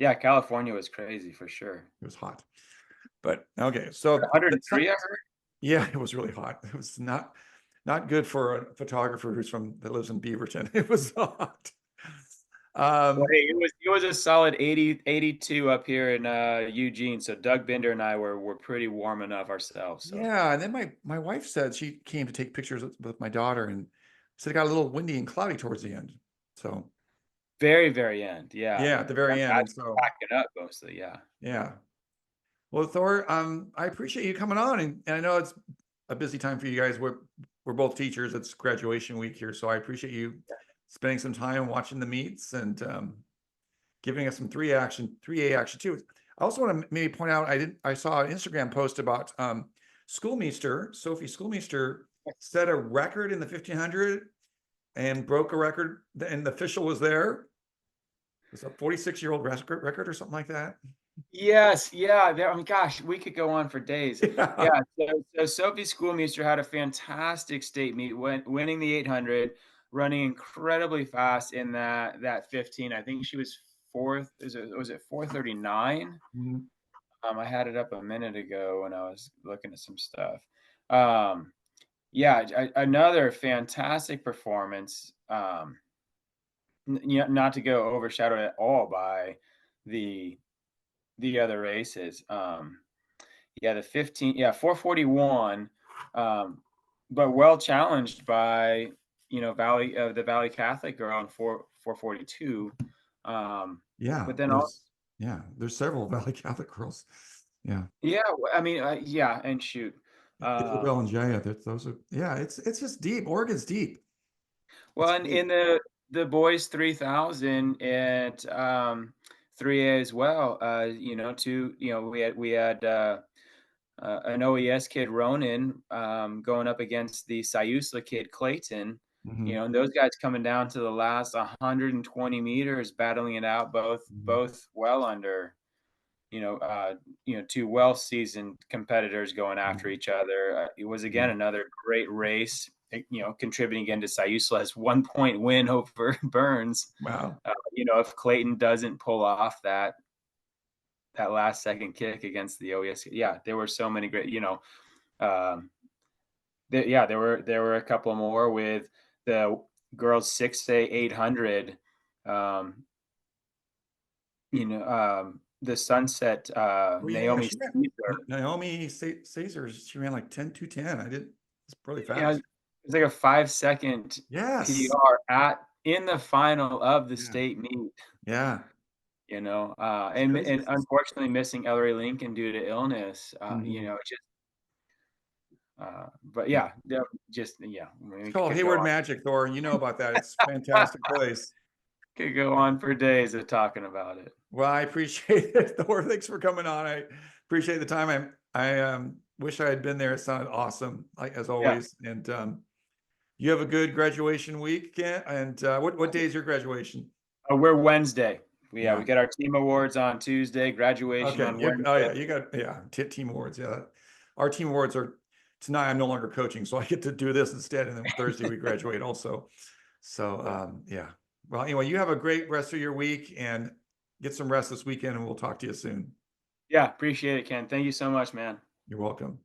yeah. California was crazy for sure. it was hot. But okay, so that's not, 103, I heard. yeah, it was really hot. It was not good for a photographer that lives in Beaverton. It was hot. Well, Um, hey, it was a solid 80, 82 up here in Eugene. So Doug Bender and I were pretty warm enough ourselves. So yeah, and then my wife said she came to take pictures with my daughter and said it got a little windy and cloudy towards the end. So very, very end. Yeah. yeah, at the very end. And That's so packing up mostly. Yeah. yeah. Well, Thor, I appreciate you coming on, and I know it's a busy time for you guys. We're both teachers. It's graduation week here, so I appreciate you spending some time watching the meets and giving us some 3A action too. I also want to maybe point out I saw an Instagram post about Schoolmeister, Sophie Schoolmeister set a record in the 1500 and broke a record, and the official was there. It was a 46-year-old record or something like that. Yes, yeah. I mean, gosh, we could go on for days. Yeah. Yeah. So Sophie Schoolmeister had a fantastic state meet, winning the 800, running incredibly fast in that 15. I think she was fourth. Was it 4:39? Mhm. I had it up a minute ago when I was looking at some stuff. Um, yeah, another fantastic performance. Not to go overshadowed at all by the other races. Yeah, the 15, yeah, 441, but well challenged by the Valley Catholic girl in 442. Yeah, But then all there's several Valley Catholic girls. Yeah, yeah, I mean, yeah, and shoot. Isabel and Jaya. Those are It's just deep. Oregon's deep. Well, It's and deep. in the boys 3000 at 3A as well, we had an OES kid, Ronan, going up against the Siusla kid, Clayton. Mhm. And those guys coming down to the last 120 meters, battling it out, Mhm. both well under, two well-seasoned competitors going after Mhm. each other. It was again Yeah. another great race. Contributing again to Siusla's 1-point win over Burns. Wow. If Clayton doesn't pull off that last second kick against the OES, yeah, there were so many great, um, there were a couple more with the girls 6A 800. Um, the Sunset Oh yeah, Naomi she ran. Caesar. Naomi Caesar. She ran like 10:2:10. I did. It's really Yeah, fast. it's like a 5-second Yes. PR in the final of the Yeah. state meet. Yeah. It's crazy. And unfortunately missing Ellery Lincoln due to illness. Mhm. Just but Yeah. we It's called could go Hayward on. Magic, Thor. You know about that. It's a fantastic place. Could go on for days of talking about it. Well, I appreciate it, Thor. Thanks for coming on. I appreciate the time. I wish I had been there. It sounded awesome, like as Yeah. always. And You have a good graduation week, Kent? And what day is your graduation? We're Wednesday. We Yeah. get our team awards on Tuesday, graduation Okay. on Oh yeah, Wednesday. you got team awards. Yeah, our team awards are tonight. I'm no longer coaching, so I get to do this instead. And then Thursday we graduate also. So yeah. Well, anyway, you have a great rest of your week and get some rest this weekend, and we'll talk to you soon. Yeah, appreciate it, Ken. Thank you so much, man. You're welcome.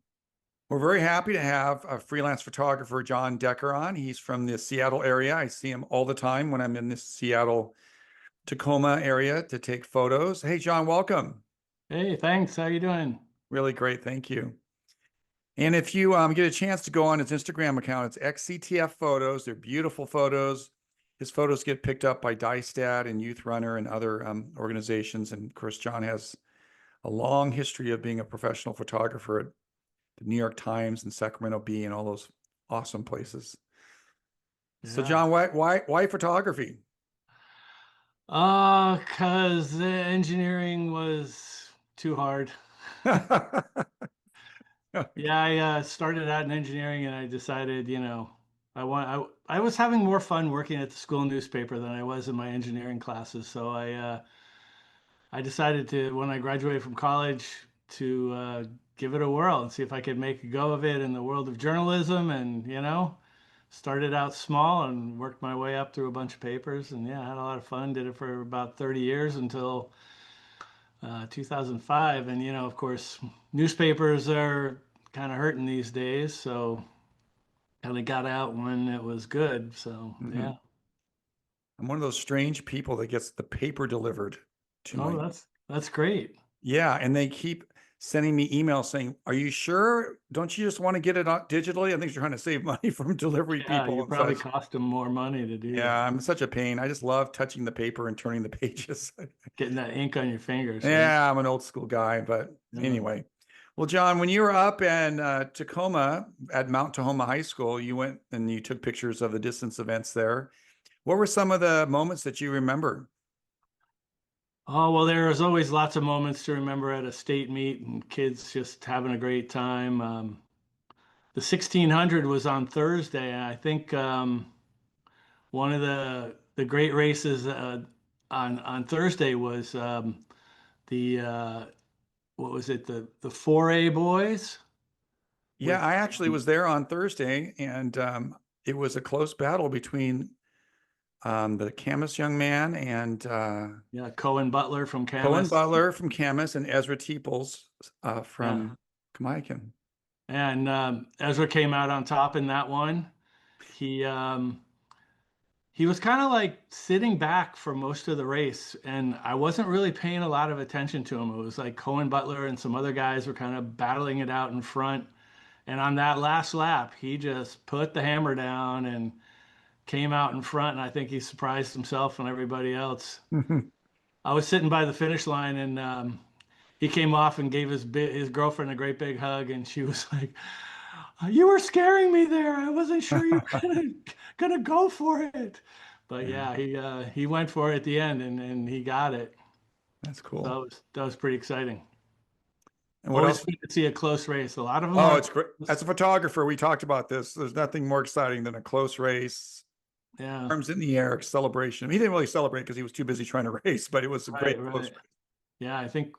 We're very happy to have a freelance photographer, John Decker, on. He's from the Seattle area. I see him all the time when I'm in the Seattle, Tacoma area to take photos. Hey, John, welcome. Hey, thanks. How you doing? Really great. Thank you. And if you get a chance to go on his Instagram account, it's XCTF Photos. They're beautiful photos. His photos get picked up by Dystat and Youth Runner and other organizations. And of course, John has a long history of being a professional photographer at the New York Times and Sacramento Bee and all those awesome places. So, Yeah. John, why photography? 'Cause engineering was too hard. Yeah, I started out in engineering and I decided, I was having more fun working at the school newspaper than I was in my engineering classes. So I decided to, when I graduated from college, to give it a whirl and see if I could make a go of it in the world of journalism. And, started out small and worked my way up through a bunch of papers. And yeah, I had a lot of fun. Did it for about 30 years until 2005. And, of course, newspapers are kind of hurting these days. So kind of got out when it was good. So, yeah. I'm one of those strange people that gets the paper delivered to Oh, my. that's great. Yeah, and they keep sending me emails saying, "Are you sure? Don't you just want to get it out digitally?" I think they're trying to save money from delivery Yeah, people you and probably such. cost them more money to do Yeah, that. I'm such a pain. I just love touching the paper and turning the pages. Getting that ink on your fingers. Right? Yeah, I'm an old school guy, but Yeah. anyway. Well, John, when you were up in Tacoma at Mount Tahoma High School, you went and you took pictures of the distance events there. What were some of the moments that you remember? Oh, well, there was always lots of moments to remember at a state meet and kids just having a great time. The 1600 was on Thursday, and I think one of the great races on Thursday was the what was it, the 4A boys Yeah, with I actually was there on Thursday, and it was a close battle between the Camas young man and Cohen Butler from Cohen Camas. Butler from Camas and Ezra Teeples Yeah. from Kamaikan. And Ezra came out on top in that one. He he was kind of like sitting back for most of the race, and I wasn't really paying a lot of attention to him. It was like Cohen Butler and some other guys were kind of battling it out in front. And on that last lap, he just put the hammer down and came out in front. And I think he surprised himself and everybody else. I was sitting by the finish line, and he came off and gave his girlfriend a great big hug, and she was like, "You were scaring me there. I wasn't sure you were gonna go for it." But yeah, he went for it at the end, and he got it. That's cool. So that was pretty exciting. And what Always else? good to see a close race. A lot of them Oh, are. it's great. As a photographer, we talked about this. There's nothing more exciting than a close race. Yeah. Arms in the air, celebration. He didn't really celebrate because he was too busy trying to race, but it was a great close race. Yeah, I think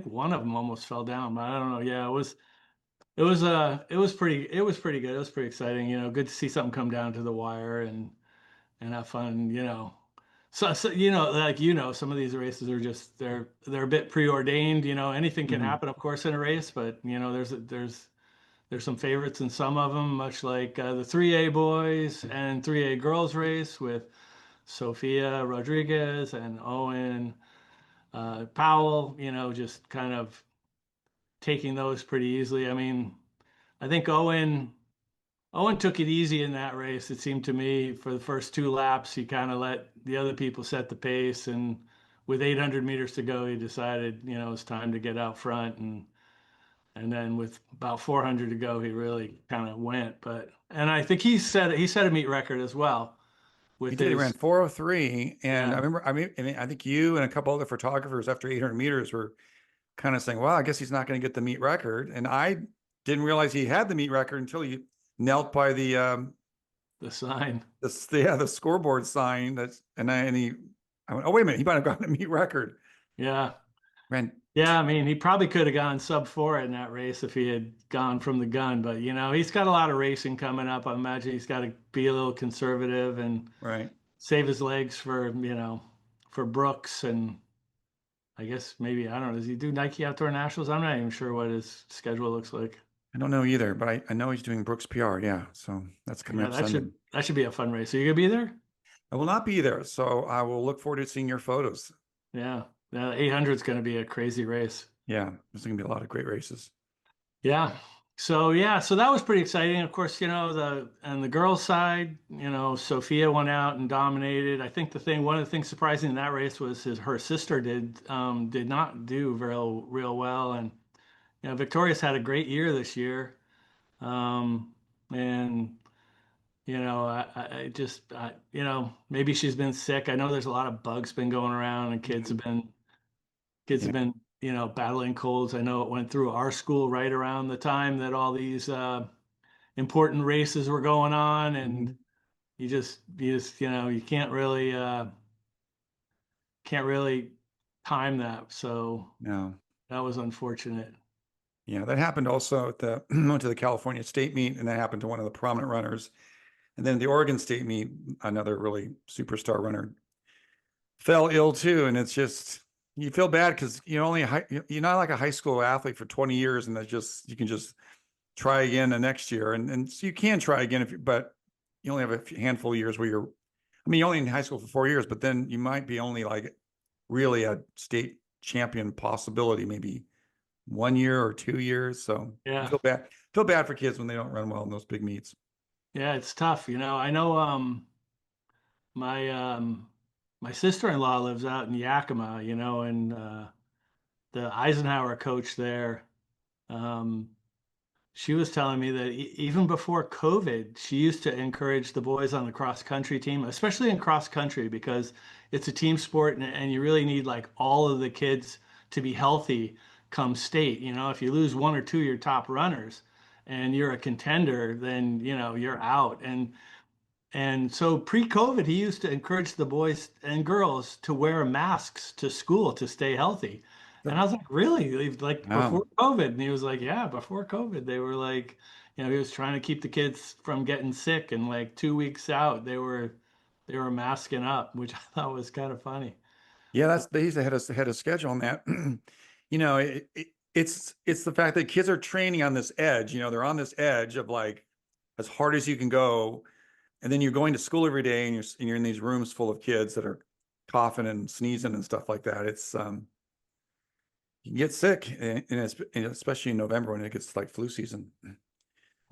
one of them almost fell down, but I don't know. Yeah, it was pretty good. It was pretty exciting. Good to see something come down to the wire and have fun. So some of these races are just they're a bit preordained. Anything can happen, of course, in a race, but there's some favorites in some of them, much like the 3A boys and 3A girls race with Sophia Rodriguez and Owen Powell. Just kind of taking those pretty easily. I mean, I think Owen took it easy in that race. It seemed to me for the first two laps, he kind of let the other people set the pace, and with 800 meters to go, he decided it's time to get out front, and then with about 400 to go, he really kind of went. And I think he set a meet record as well. He did. He ran 4:03, and Yeah. I remember. I mean, I think you and a couple other photographers after 800 meters were kind of saying, "Well, I guess he's not going to get the meet record." And I didn't realize he had the meet record until he knelt by the The sign. the scoreboard sign. I went, oh, wait a minute. He might have gotten a meet record. Yeah. Man, Yeah, I mean, he probably could have gone sub 4 in that race if he had gone from the gun, but he's got a lot of racing coming up. I imagine he's got to be a little conservative and right. save his legs for, for Brooks, and I guess maybe, I don't know, does he do Nike Outdoor Nationals? I'm not even sure what his schedule looks like. I don't know either, but I know he's doing Brooks PR. Yeah. So that's coming Yeah, up that Sunday. should be a fun race. Are you gonna be there? I will not be there. So I will look forward to seeing your photos. Yeah. The 800 is gonna be a crazy race. Yeah. There's going to be a lot of great races. Yeah. So that was pretty exciting. Of course, on the girls' side, Sophia went out and dominated. I think one of the things surprising in that race was her sister did not do real well, and Victoria's had a great year this year, and I just maybe she's been sick. I know there's a lot of bugs been going around, and kids have Yeah. been battling colds. I know it went through our school right around the time that all these important races were going on, and Mhm. you can't really time that. So No. that was unfortunate. Yeah. That happened also at went to the California State Meet, and that happened to one of the prominent runners. And then the Oregon State Meet, another really superstar runner fell ill too. And it's just, you feel bad because you're not like a high school athlete for 20 years, and you can just try again the next year. And so you can try again but you only have a handful of years where you're only in high school for 4 years, but then you might be only like really a state champion possibility, maybe 1 year or 2 years. So you Yeah, feel bad for kids when they don't run well in those big meets. yeah, it's tough. I know my my sister-in-law lives out in Yakima, and the Eisenhower coach there. Um, She was telling me that even before COVID, she used to encourage the boys on the cross country team, especially in cross country, because it's a team sport, and you really need like all of the kids to be healthy come state. If you lose one or two of your top runners and you're a contender, then you're out. And so pre-COVID, he used to encourage the boys and girls to wear masks to school to stay healthy. And I was like, really? Like before Wow. COVID? And he was like, yeah, before COVID. They were like, he was trying to keep the kids from getting sick. And like 2 weeks out, they were masking up, which I thought was kind of funny. Yeah, he's ahead of schedule on that. It's the fact that kids are training on this edge. They're on this edge of like as hard as you can go, and then you're going to school every day, and you're in these rooms full of kids that are coughing and sneezing and stuff like that. It's you can get sick, and especially in November when it gets like flu season. Yeah.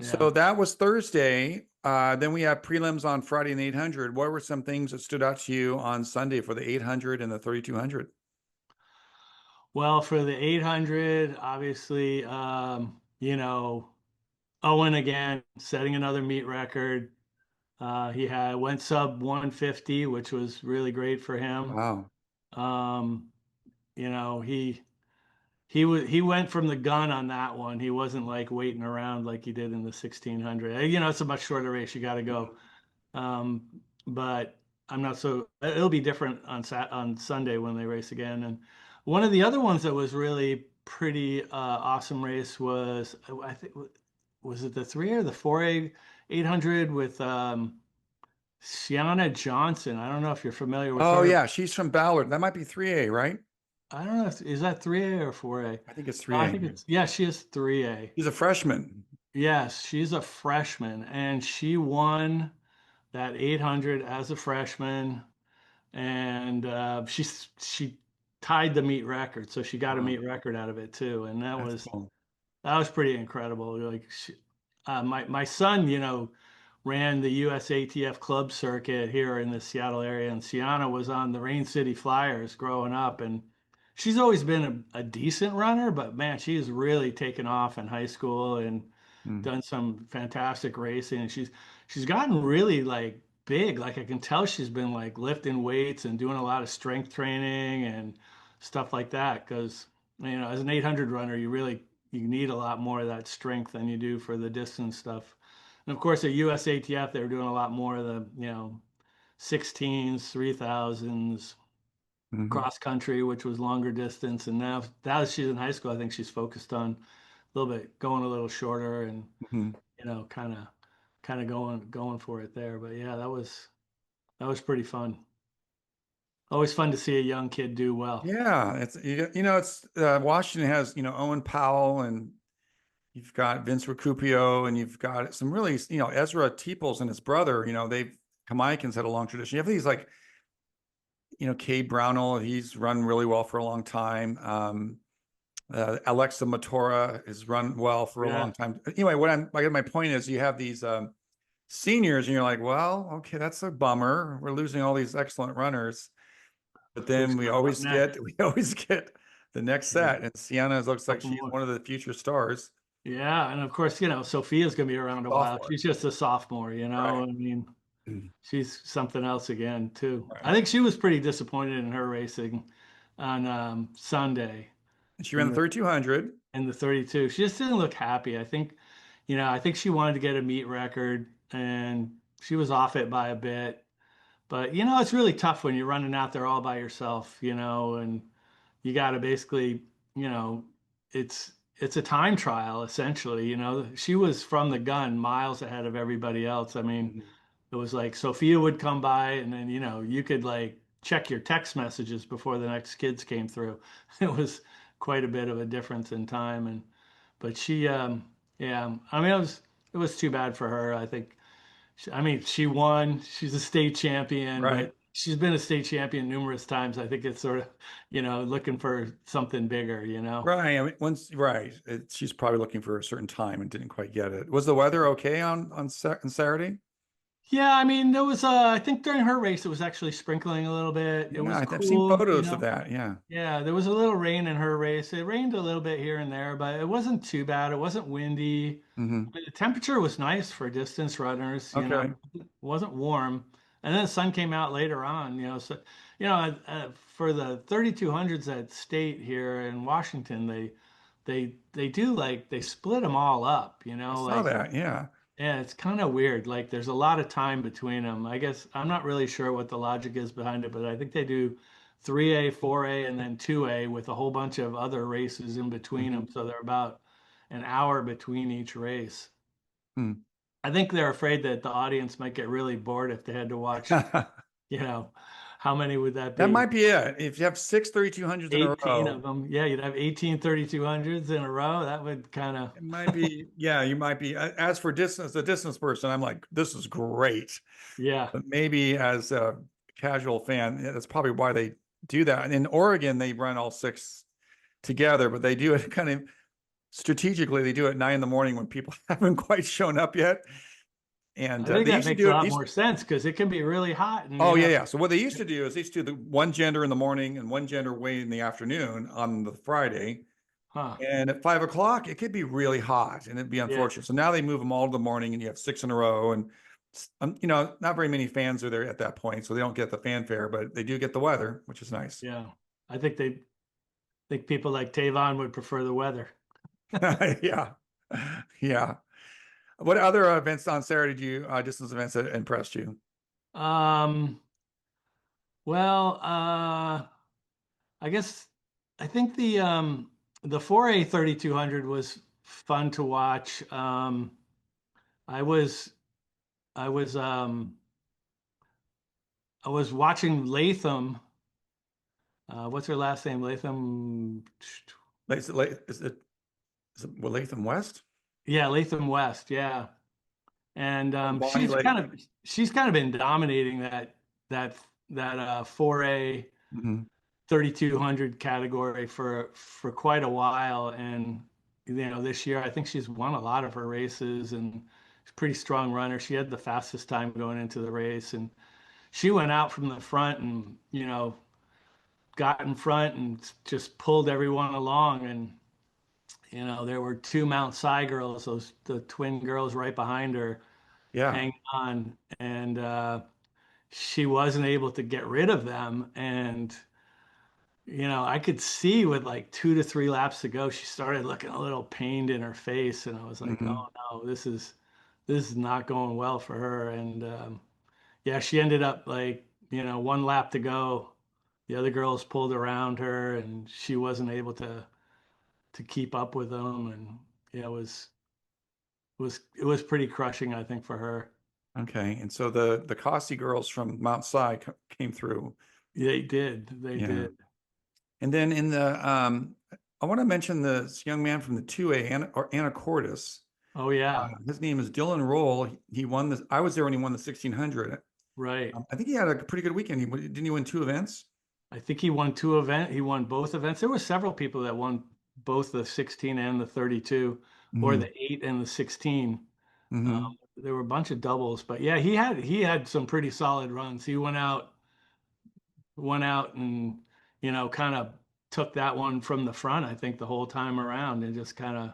So that was Thursday. Then we have prelims on Friday and 800. What were some things that stood out to you on Sunday for the 800 and the 3200? Well, for the 800, obviously, Owen again setting another meet record. He went sub 150, which was really great for him. Wow. Um, he went from the gun on that one. He wasn't like waiting around like he did in the 1600. It's a much shorter race. You got to go. Um, but I'm not so. It'll be different on Sunday when they race again. And one of the other ones that was really pretty awesome race was, I think, was it the 3 or the 4A 800 with Sienna Johnson. I don't know if you're familiar with Oh her. yeah, she's from Ballard. That might be 3A, right? I don't know is that 3A or 4A? I think it's I 3A. think yeah, she is 3A. He's a freshman. Yes, she's a freshman, and she won that 800 as a freshman, and she tied the meet record, so she got a Wow, meet record out of it too, and that that's was cool. that was pretty incredible. Like my son, ran the USATF club circuit here in the Seattle area, and Sienna was on the Rain City Flyers growing up, and she's always been a decent runner, but man, she's really taken off in high school and Mm. done some fantastic racing, and she's gotten really like big. Like I can tell she's been like lifting weights and doing a lot of strength training and stuff like that because as an 800 runner you need a lot more of that strength than you do for the distance stuff. And of course, at USATF, they were doing a lot more of the, 16s, 3000s, Hmm. cross country, which was longer distance. And now that she's in high school, I think she's focused on a little bit going a little shorter and, Hmm. kind of going for it there. But yeah, that was pretty fun. Always fun to see a young kid do well. Yeah, it's Washington has Owen Powell, and you've got Vince Recupio, and you've got some really Ezra Teeples and his brother. They've Kamaikans had a long tradition. You have these like Cade Brownell, he's run really well for a long time. Alexa Matora has run well for a Yeah. long time. Anyway, my point is you have these seniors, and you're like, well, okay, that's a bummer. We're losing all these excellent runners. But Who's then we coming up always next? get the next Yeah, set, and Sienna looks like couple she's more. one of the future stars. Yeah, and of course, Sophia's gonna be around a while. Sophomore, She's just a sophomore, right? I mean, Mm. she's something else again too. I Right. think she was pretty disappointed in her racing on Sunday And she ran in the the 3200. 32. She just didn't look happy. I think she wanted to get a meet record, and she was off it by a bit. But it's really tough when you're running out there all by yourself, and you got to basically, you know, it's a time trial essentially. She was from the gun miles ahead of everybody else. I mean, Mhm. it was like Sophia would come by, and then you could like check your text messages before the next kids came through. It was quite a bit of a difference in time, and but she, yeah, I mean, it was too bad for her. I mean, she won. She's a state champion, Right. but she's been a state champion numerous times. I think it's sort of, looking for something bigger. Right. I mean, right. She's probably looking for a certain time and didn't quite get it. Was the weather okay on Saturday? Yeah, I mean, there was, I think during her race, it was actually sprinkling a little bit. It Yeah, was I've seen cool. photos of that. Yeah. Yeah, there was a little rain in her race. It rained a little bit here and there, but it wasn't too bad. It wasn't windy. Hmm. I mean, the temperature was nice for distance runners, Okay. it wasn't warm. And then the sun came out later on, so, for the 3200s at state here in Washington, they do like, they split them all up, I saw like, that. Yeah. yeah, it's kind of weird. Like there's a lot of time between them. I guess I'm not really sure what the logic is behind it, but I think they do 3A, 4A, and then 2A with a whole bunch of other races in between Hmm. them. So they're about an hour between each race. Hmm. I think they're afraid that the audience might get really bored if they had to watch, you know, how many would that That be? might be it. If you have six 3200s in a 18 row, of them. Yeah, you'd have 18 3200s in a row. That would kind of, it might be, yeah, you might be. As for distance, the distance person, I'm like, this is great. yeah. But maybe as a casual fan, yeah, that's probably why they do that. And in Oregon, they run all six together, but they do it kind of strategically. They do it at 9 in the morning when people haven't quite shown up yet. And I think they that used to makes a do it. lot more sense because it can be really hot and Oh yeah, yeah. So what they used to do is they used to do the one gender in the morning and one gender way in the afternoon on the Friday. huh. And at 5 o'clock, it could be really hot and it'd be Yeah. unfortunate. So now they move them all to the morning and you have six in a row. And, not very many fans are there at that point. So they don't get the fanfare, but they do get the weather, which is nice. Yeah. I think people like Tavon would prefer the weather. Yeah. Yeah. What other events on Saturday did you, distance events that impressed you? Um, well, I guess I think the 4A 3200 was fun to watch. I was I was I was watching Latham. What's her last name? Latham. Is it Latham West? Yeah, Latham West. Yeah, and Bonnie she's Lake. kind of been dominating that that 4A Mhm. 3200 category for quite a while, and this year I think she's won a lot of her races, and she's a pretty strong runner. She had the fastest time going into the race, and she went out from the front and got in front and just pulled everyone along, and there were two Mount Si girls, the twin girls right behind her, Yeah. hanging on, and she wasn't able to get rid of them. And I could see with like 2 to 3 laps to go, she started looking a little pained in her face, and I was like, Hmm. oh no, this is not going well for her. And yeah, she ended up like, one lap to go. The other girls pulled around her and she wasn't able to keep up with them. And yeah, it was pretty crushing, I think, for her. Okay. And so the Cossey girls from Mount Si came through. They did. They Yeah. did. And then I want to mention this young man from the 2A, Anacortes. Oh yeah, His name is Dylan Roll. He won this. I was there when he won the 1600. right. I think he had a pretty good weekend. Didn't he win 2 events? I think he won he won both events. There were several people that won both the 16 and the 32, or Mm-hmm. the 8 and the 16. Mm-hmm. There were a bunch of doubles, but yeah, he had some pretty solid runs. He went out and kind of took that one from the front, I think, the whole time around, and just kind of,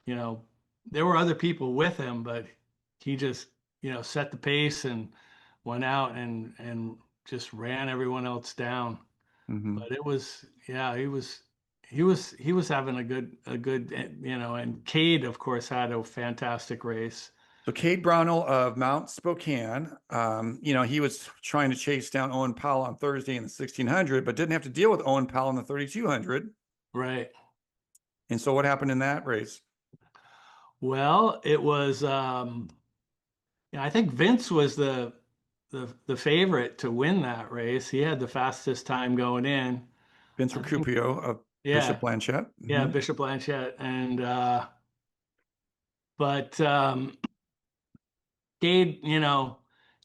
you know there were other people with him, but he just set the pace and went out and just ran everyone else down. Mm-hmm. But it was, yeah, he was having a good, and Cade, of course, had a fantastic race. So Cade Brownell of Mount Spokane, he was trying to chase down Owen Powell on Thursday in the 1600, but didn't have to deal with Owen Powell in the 3200. Right. And so what happened in that race? Well, it was, yeah, I think Vince was the favorite to win that race. He had the fastest time going in. Vince I think, Recupio of yeah, Bishop Blanchette. yeah, Mm-hmm. Bishop Blanchett, and but Cade,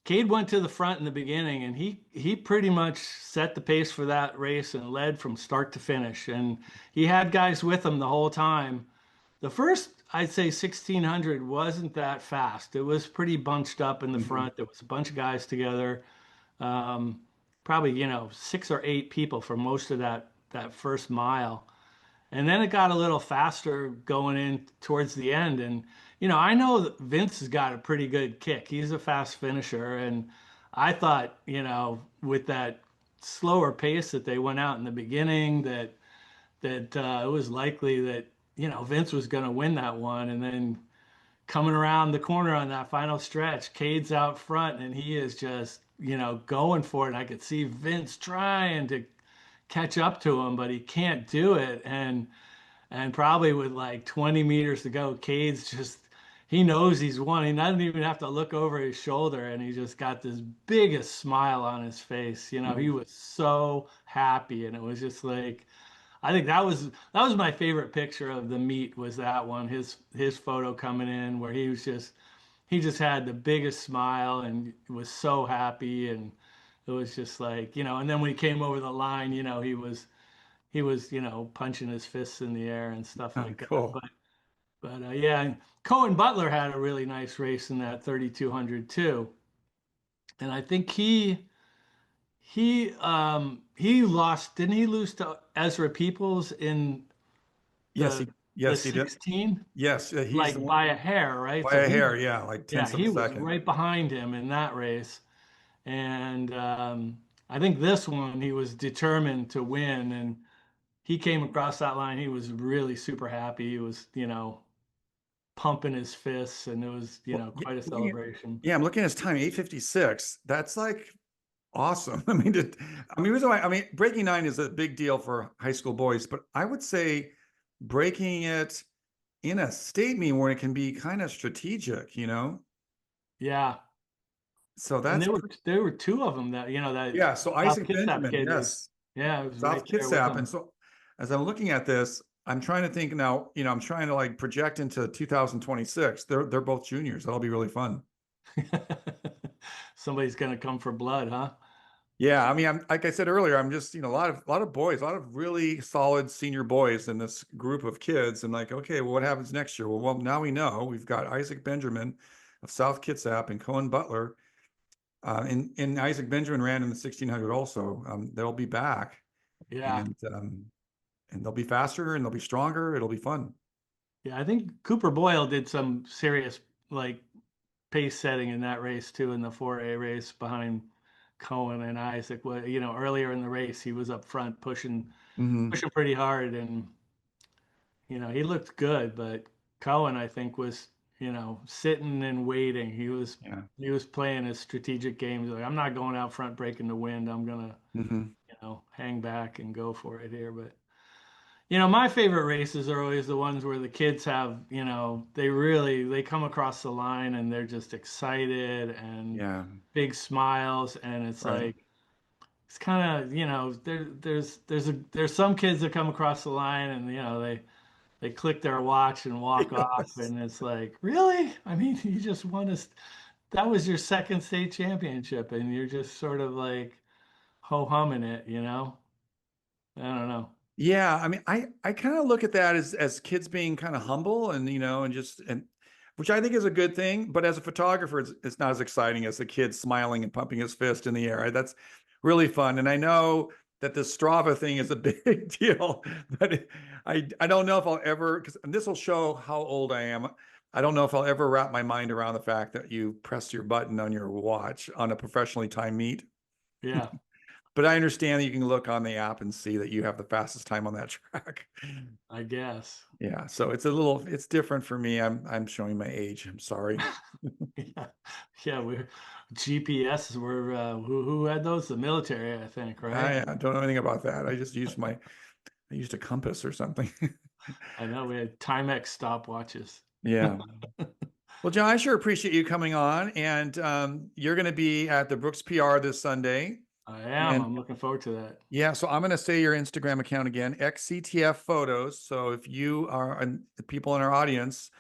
Cade went to the front in the beginning, and he pretty much set the pace for that race and led from start to finish. And he had guys with him the whole time. The first, I'd say, 1600 wasn't that fast. It was pretty bunched up in the Mm-hmm. front. There was a bunch of guys together, um, probably 6 or 8 people for most of that first mile. And then it got a little faster going in towards the end. And, I know that Vince has got a pretty good kick. He's a fast finisher. And I thought, with that slower pace that they went out in the beginning, that it was likely that, Vince was going to win that one. And then coming around the corner on that final stretch, Cade's out front and he is just, going for it. And I could see Vince trying to catch up to him, but he can't do it. And probably with like 20 meters to go, Cade's just, he knows he's won. He doesn't even have to look over his shoulder, and he just got this biggest smile on his face. He was so happy, and it was just like, I think that was my favorite picture of the meet, was that one, his photo coming in where he just had the biggest smile and was so happy. And it was just like, and then when he came over the line, he was punching his fists in the air and stuff Oh, like that. cool. But yeah, and Cohen Butler had a really nice race in that 3200 too. And I think he lost, didn't he lose to Ezra Peoples in Yes, the yes, the he did. 16? Yes, he's the Like one by a hair, right? by So a hair. Yeah, like yeah, tenths of a he was second. right behind him in that race. And I think this one he was determined to win, and he came across that line. He was really super happy. He was, pumping his fists, and it was, Well, quite a celebration. I'm looking at his time, 8:56. That's like awesome. Breaking 9 is a big deal for high school boys, but I would say breaking it in a state meet where it can be kind of strategic. Yeah, So and that's there were two of them that yeah. So South Isaac Kitsap Benjamin, kid was, yes, yeah, it was right South there with Kitsap. And him. so as I'm looking at this, I'm trying to think now, I'm trying to like project into 2026. They're both juniors. That'll be really fun. Somebody's gonna come for blood, huh? Yeah, I'm like I said earlier, I'm just, a lot of boys, a lot of really solid senior boys in this group of kids. And like, okay, well, what happens next year? Well, now we know we've got Isaac Benjamin of South Kitsap and Cohen Butler. And Isaac Benjamin ran in the 1600 also. They'll be back, Yeah, and they'll be faster and they'll be stronger. It'll be fun. yeah. I think Cooper Boyle did some serious like pace setting in that race too, in the 4A race behind Cohen and Isaac. Well, earlier in the race, he was up front pushing Hmm. pushing pretty hard, and he looked good. But Cohen, I think, was sitting and waiting. He was Yeah. playing his strategic games. Like, I'm not going out front breaking the wind. I'm gonna Hmm. hang back and go for it here. But my favorite races are always the ones where the kids have, they come across the line and they're just excited and Yeah. big smiles, and it's Right. like it's kind of, there's some kids that come across the line and they click their watch and walk off, Yes. and it's like, really? I mean, you just won that was your second state championship, and you're just sort of like ho humming it. I don't know. Yeah, I mean, I kind of look at that as kids being kind of humble and and which I think is a good thing. But as a photographer, it's not as exciting as the kid smiling and pumping his fist in the air. Right? That's really fun. And I know that the Strava thing is a big deal, but I don't know if I'll ever, because this will show how old I am. I don't know if I'll ever wrap my mind around the fact that you press your button on your watch on a professionally timed meet. Yeah, But I understand that you can look on the app and see that you have the fastest time on that track. I guess. Yeah, so it's different for me. I'm showing my age. I'm sorry. Yeah, yeah. We're GPS. Were who had those? The military, I think, right? I don't know anything about that. I just used I used a compass or something. I know we had Timex stopwatches. Yeah. Well, John, I sure appreciate you coming on, and you're going to be at the Brooks PR this Sunday. I am. And I'm looking forward to that. yeah, so I'm going to say your Instagram account again, XCTF Photos. So if you are people in our audience,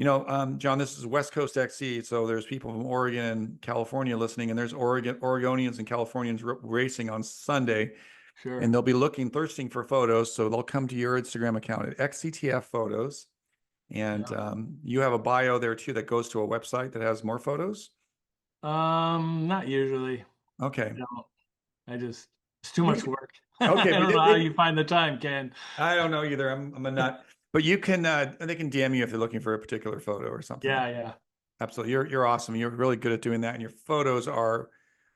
John, this is West Coast XC, so there's people from Oregon and California listening, and there's Oregonians and Californians racing on Sunday, Sure. and they'll be thirsting for photos, so they'll come to your Instagram account at XCTF Photos, and you have a bio there too that goes to a website that has more photos. Not usually. Okay. No, it's too much work. Okay, I don't know how you find the time, Ken. I don't know either. I'm a nut, but you can. They can DM you if they're looking for a particular photo or something. Yeah. Absolutely. You're awesome. You're really good at doing that. And your photos are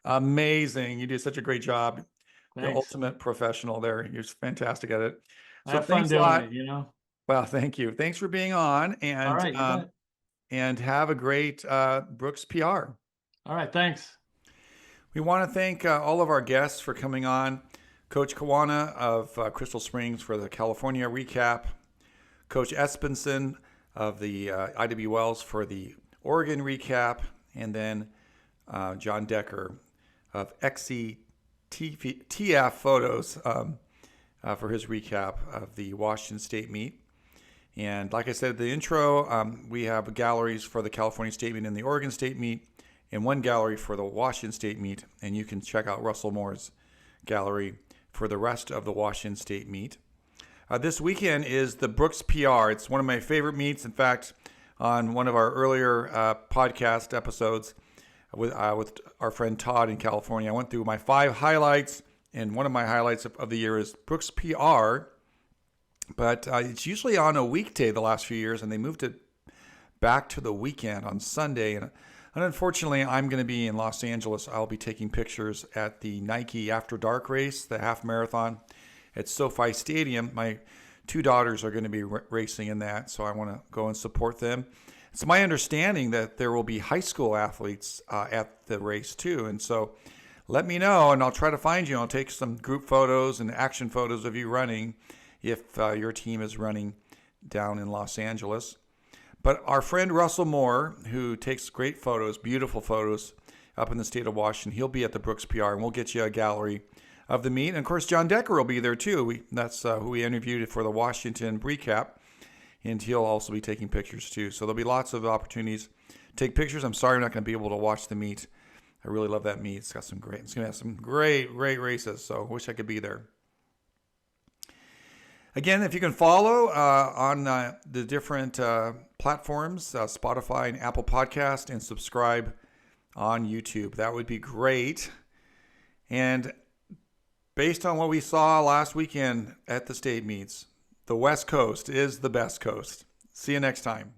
amazing. You do such a great job. The Thanks. ultimate professional there. You're fantastic at it. I So have fun thanks a doing lot. it. Well, thank you. Thanks for being on, All right, you bet. and have a great Brooks PR. All right, thanks. We want to thank all of our guests for coming on. Coach Caruana of Crystal Springs for the California recap. Coach Esbensen of the IW Wells for the Oregon recap, and then John Decker of XCTF Photos for his recap of the Washington State meet. And like I said at the intro, we have galleries for the California State meet and the Oregon State meet, and one gallery for the Washington State meet. And you can check out Russell Moore's gallery for the rest of the Washington State meet. This weekend is the Brooks PR. It's one of my favorite meets. In fact, on one of our earlier podcast episodes with our friend Todd in California, I went through my 5 highlights, and one of my highlights of the year is Brooks PR. But it's usually on a weekday the last few years, and they moved it back to the weekend on Sunday. And unfortunately, I'm going to be in Los Angeles. I'll be taking pictures at the Nike After Dark race, the half marathon at SoFi Stadium. My 2 daughters are going to be racing in that, so I want to go and support them. It's my understanding that there will be high school athletes at the race too, and so let me know, and I'll try to find you. I'll take some group photos and action photos of you running if your team is running down in Los Angeles. But our friend Russell Moore, who takes great photos, beautiful photos up in the state of Washington, he'll be at the Brooks PR, and we'll get you a gallery of the meet. And of course, John Decker will be there too. That's who we interviewed for the Washington recap, and he'll also be taking pictures too. So there'll be lots of opportunities to take pictures. I'm sorry I'm not going to be able to watch the meet. I really love that meet. It's going to have some great races. So I wish I could be there. Again, if you can follow on the different platforms, Spotify and Apple Podcast, and subscribe on YouTube, that would be great. And based on what we saw last weekend at the state meets, the West Coast is the best coast. See you next time.